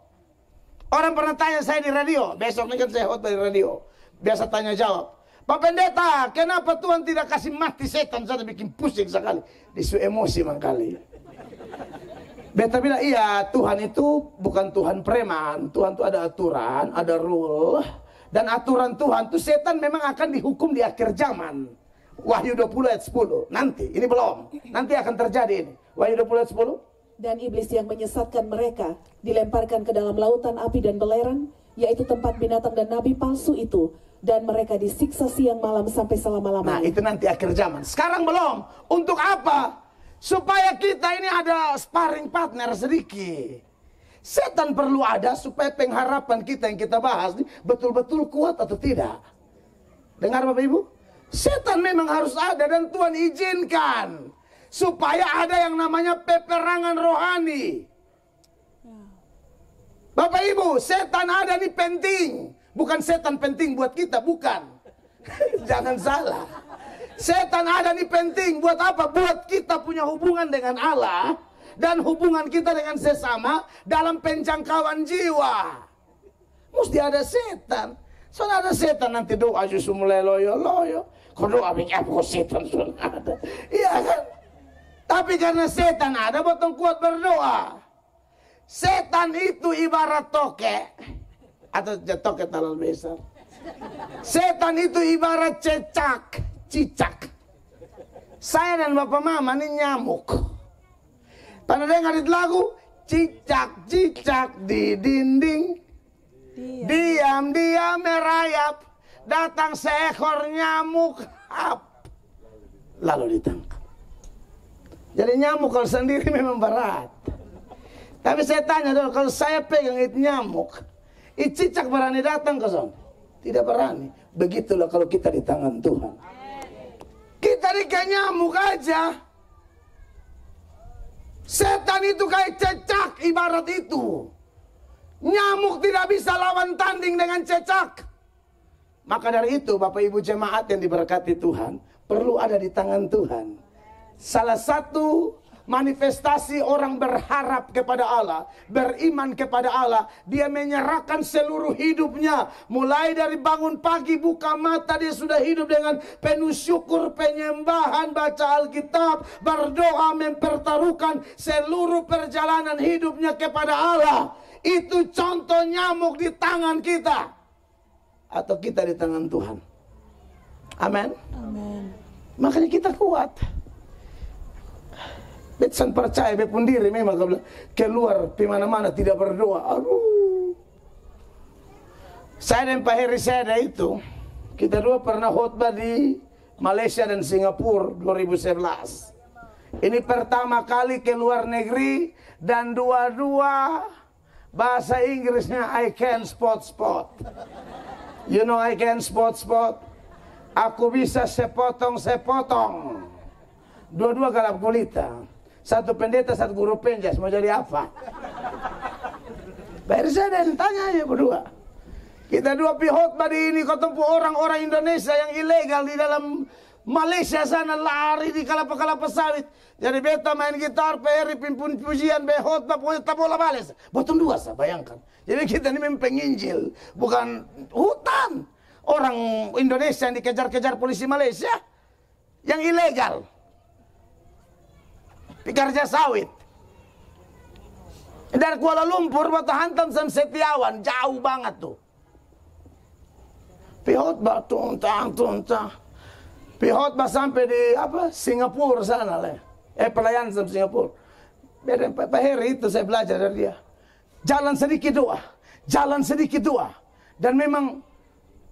Orang pernah tanya saya di radio, besok ini kan saya hot di radio, biasa tanya jawab, Pak Pendeta, kenapa Tuhan tidak kasih mati setan? Saya bikin pusing sekali, disu emosi mangkali. Beta bilang, iya, Tuhan itu bukan Tuhan preman. Tuhan itu ada aturan, ada rule. Dan aturan Tuhan itu setan memang akan dihukum di akhir zaman. Wahyu 20 ayat 10. Nanti, ini belum. Nanti akan terjadi ini. Wahyu 20 ayat 10. Dan iblis yang menyesatkan mereka dilemparkan ke dalam lautan api dan belerang, yaitu tempat binatang dan nabi palsu itu. Dan mereka disiksa siang malam sampai selama-lamanya. Nah, itu nanti akhir zaman. Sekarang belum. Untuk apa? Supaya kita ini ada sparring partner sedikit. Setan perlu ada supaya pengharapan kita yang kita bahas betul-betul kuat atau tidak. Dengar Bapak Ibu? Setan memang harus ada, dan Tuhan izinkan supaya ada yang namanya peperangan rohani. Bapak Ibu, setan ada ini penting. Bukan setan penting buat kita, bukan. Jangan salah. Setan ada ini penting buat apa? Buat kita punya hubungan dengan Allah dan hubungan kita dengan sesama dalam penjangkauan jiwa. Mesti ada setan. Soalnya ada setan nanti doa justru mulai loyo-loyo. Kalau doa bikin apa setan soalnya ada. Iya kan? Tapi karena setan ada, potong kuat berdoa. Setan itu ibarat toke. Atau toke talal besar. Setan itu ibarat cicak. Saya dan Bapak Mama ini nyamuk. Pernah dengar itu lagu? Cicak-cicak di dinding, diam-diam merayap, datang seekor nyamuk, lalu ditangkap. Jadi nyamuk kalau sendiri memang berat. Tapi saya tanya dulu, kalau saya pegang itu nyamuk, itu cicak berani datang ke sana? Tidak berani. Begitulah kalau kita di tangan Tuhan. Kita ini kayak nyamuk aja. Setan itu kayak cicak, ibarat itu. Nyamuk tidak bisa lawan tanding dengan cicak. Maka dari itu Bapak Ibu jemaat yang diberkati Tuhan, perlu ada di tangan Tuhan. Salah satu manifestasi orang berharap kepada Allah, beriman kepada Allah, dia menyerahkan seluruh hidupnya. Mulai dari bangun pagi, buka mata, dia sudah hidup dengan penuh syukur, penyembahan, baca Alkitab, berdoa, mempertaruhkan seluruh perjalanan hidupnya kepada Allah. Itu contoh nyamuk di tangan kita, atau kita di tangan Tuhan. Amin. Amin. Makanya kita kuat. Betsan percaya bepun diri memang keluar di mana-mana tidak berdoa. Aduh. Saya dan Pak Heri Seda itu, kita dua pernah khotbah di Malaysia dan Singapura 2011. Ini pertama kali ke luar negeri, dan dua-dua bahasa Inggrisnya I can spot. You know I can spot. Aku bisa sepotong. Dua-dua galap gulita. Satu pendeta, satu guru penjas. Mau jadi apa? Bayar saya dan tanya aja berdua. Kita dua khotbah di ini, ketemu orang-orang Indonesia yang ilegal di dalam Malaysia sana, lari di kelapa-kelapa sawit. Jadi beta main gitar, Peri pimpin pujian, khotbah, pokoknya tak bola bales. Botong dua, saya bayangkan. Jadi kita ini memang penginjil, bukan hutan. orang Indonesia yang dikejar-kejar polisi Malaysia, yang ilegal, pekerja sawit. Dari Kuala Lumpur batu hantam Sam Setiawan, jauh banget tuh. Pihot bah tuntang. Pihot bah sampai di apa? Singapura sana lah. Pelayan sama Singapura. Beda Pak Heri itu saya belajar dari dia. Jalan sedikit doa. Dan memang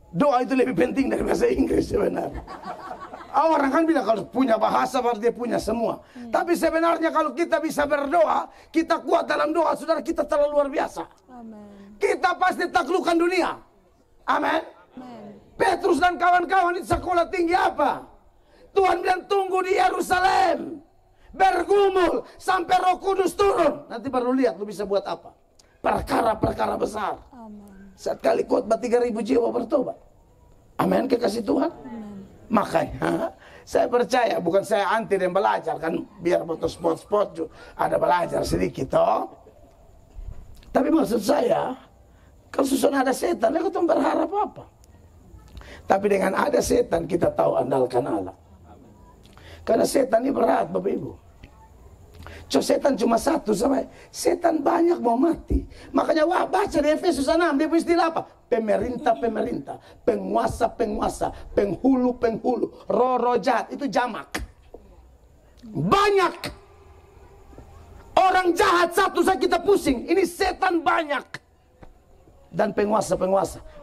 doa itu lebih penting dari bahasa Inggris sebenarnya. Orang kan bilang kalau punya bahasa berarti dia punya semua. Tapi sebenarnya kalau kita bisa berdoa, kita kuat dalam doa, saudara, kita terlalu luar biasa. Amen. Kita pasti taklukkan dunia. Amin. Petrus dan kawan-kawan itu sekolah tinggi apa? Tuhan bilang tunggu di Yerusalem, bergumul sampai Roh Kudus turun. Nanti baru lihat lu bisa buat apa. Perkara-perkara besar. Amen. Saat kali khotbah 3.000 jiwa bertobat. Amin, kekasih Tuhan. Makanya saya percaya, bukan saya anti dan belajar kan, biar butuh spot-spot juga ada belajar sedikit toh. Tapi maksud saya, kalau susun ada setan, ya kita berharap apa? Tapi dengan ada setan kita tahu andalkan Allah. Karena setan ini berat Bapak Ibu. Setan cuma satu sama setan banyak mau mati. Makanya baca di Efesus 6 dia istilah apa? Pemerintah, penguasa, penghulu, roh jahat, itu jamak. Banyak. Orang jahat satu saja kita pusing, ini setan banyak. Dan penguasa.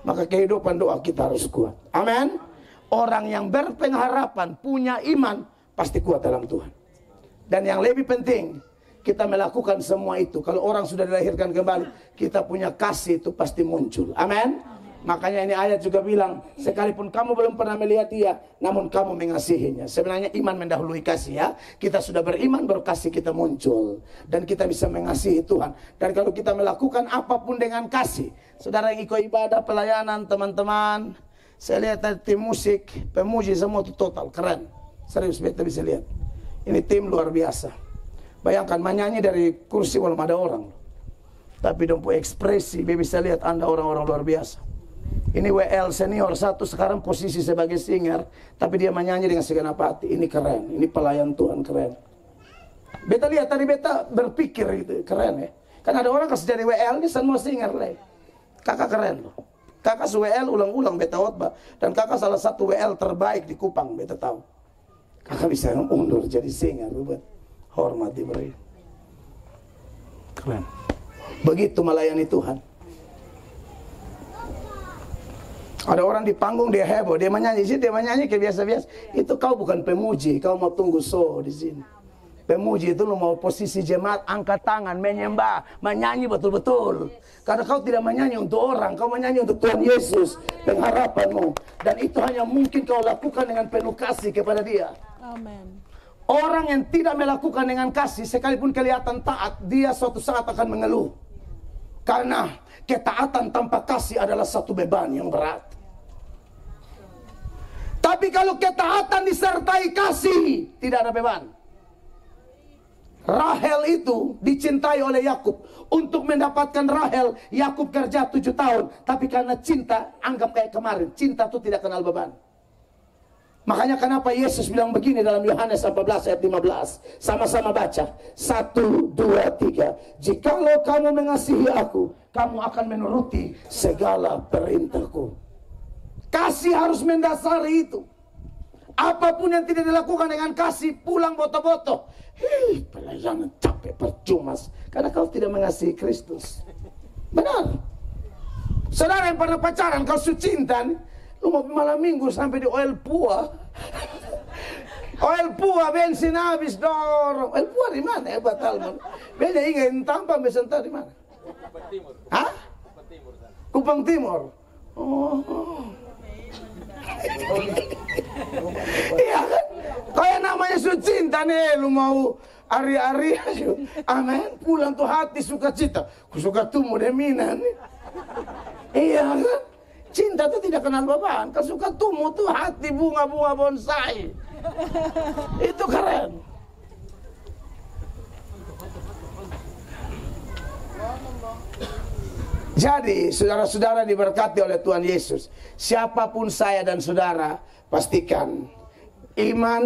Maka kehidupan doa kita harus kuat. Amin. Orang yang berpengharapan, punya iman, pasti kuat dalam Tuhan. Dan yang lebih penting, kita melakukan semua itu. Kalau orang sudah dilahirkan kembali, kita punya kasih itu pasti muncul. Amin. Makanya ini ayat juga bilang, sekalipun kamu belum pernah melihat dia, namun kamu mengasihinya. Sebenarnya iman mendahului kasih ya. Kita sudah beriman, baru kasih kita muncul. Dan kita bisa mengasihi Tuhan. Dan kalau kita melakukan apapun dengan kasih. Saudara yang ikut ibadah, pelayanan, teman-teman. Saya lihat tadi tim musik, pemuji semua itu total, keren. Serius, beta bisa lihat. Ini tim luar biasa. Bayangkan menyanyi dari kursi belum ada orang. Tapi dong ekspresi, bisa lihat Anda orang-orang luar biasa. Ini WL senior satu sekarang posisi sebagai singer, tapi dia menyanyi dengan segenap hati. Ini keren, ini pelayan Tuhan keren. Beta lihat tadi, beta berpikir gitu, keren ya. Kan ada orang kasih jadi WL, ini semua singer lah. Kakak keren loh. Kakak WL ulang-ulang beta khotbah. Dan kakak salah satu WL terbaik di Kupang, beta tahu. Kakak bisa undur jadi singer, buat hormat diberi. Keren. Begitu melayani Tuhan. Ada orang di panggung dia heboh, dia menyanyi kayak biasa-biasa. Itu kau bukan pemuji, kau mau tunggu show di sini. Pemuji itu lu mau posisi jemaat, angkat tangan, menyembah, menyanyi betul-betul. Karena kau tidak menyanyi untuk orang, kau menyanyi untuk Tuhan Yesus, pengharapanmu. Dan itu hanya mungkin kau lakukan dengan penuh kasih kepada Dia. Amen. Orang yang tidak melakukan dengan kasih, sekalipun kelihatan taat, dia suatu saat akan mengeluh. Karena ketaatan tanpa kasih adalah satu beban yang berat. Tapi kalau ketaatan disertai kasih, tidak ada beban. Rahel itu dicintai oleh Yakub. Untuk mendapatkan Rahel, Yakub kerja 7 tahun. Tapi karena cinta, anggap kayak kemarin, cinta itu tidak kenal beban. Makanya kenapa Yesus bilang begini dalam Yohanes 14 ayat 15. Sama-sama baca. 1, 2, 3. Jikalau kamu mengasihi aku, kamu akan menuruti segala perintahku. Kasih harus mendasari itu. Apapun yang tidak dilakukan dengan kasih, pulang boto-boto. Pelayanan capek, percuma. Karena kau tidak mengasihi Kristus. Benar. Saudara yang pernah pacaran, kau cinta nih, lu mau malam minggu sampai di oil pua. Oil pua, bensin habis dorong. Oil pua di mana ya batal? Beda ingin tanpa besentar di mana? Kupang Timur. Hah? Kupang Timur. Oh. Iya kan? Kayak namanya sucinta nih, lu mau ari-ari aja. Amin. Pulang tuh hati sukacita. Kusuka tumu deminan. Iya kan? Cinta itu tidak kenal beban. Kesuka tumu tuh hati bunga-bunga bonsai. Itu keren. Jadi saudara-saudara diberkati oleh Tuhan Yesus. Siapapun saya dan saudara, pastikan iman,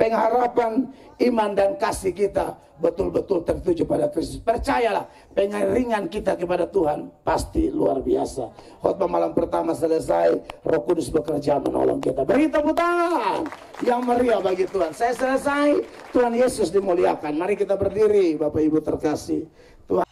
pengharapan, iman dan kasih kita betul-betul tertuju pada Kristus. Percayalah, pengeringan kita kepada Tuhan pasti luar biasa. Khotbah malam pertama selesai, Roh Kudus bekerja menolong kita. Beri tepuk tangan yang meriah bagi Tuhan. Saya selesai, Tuhan Yesus dimuliakan. Mari kita berdiri, Bapak Ibu terkasih. Tuhan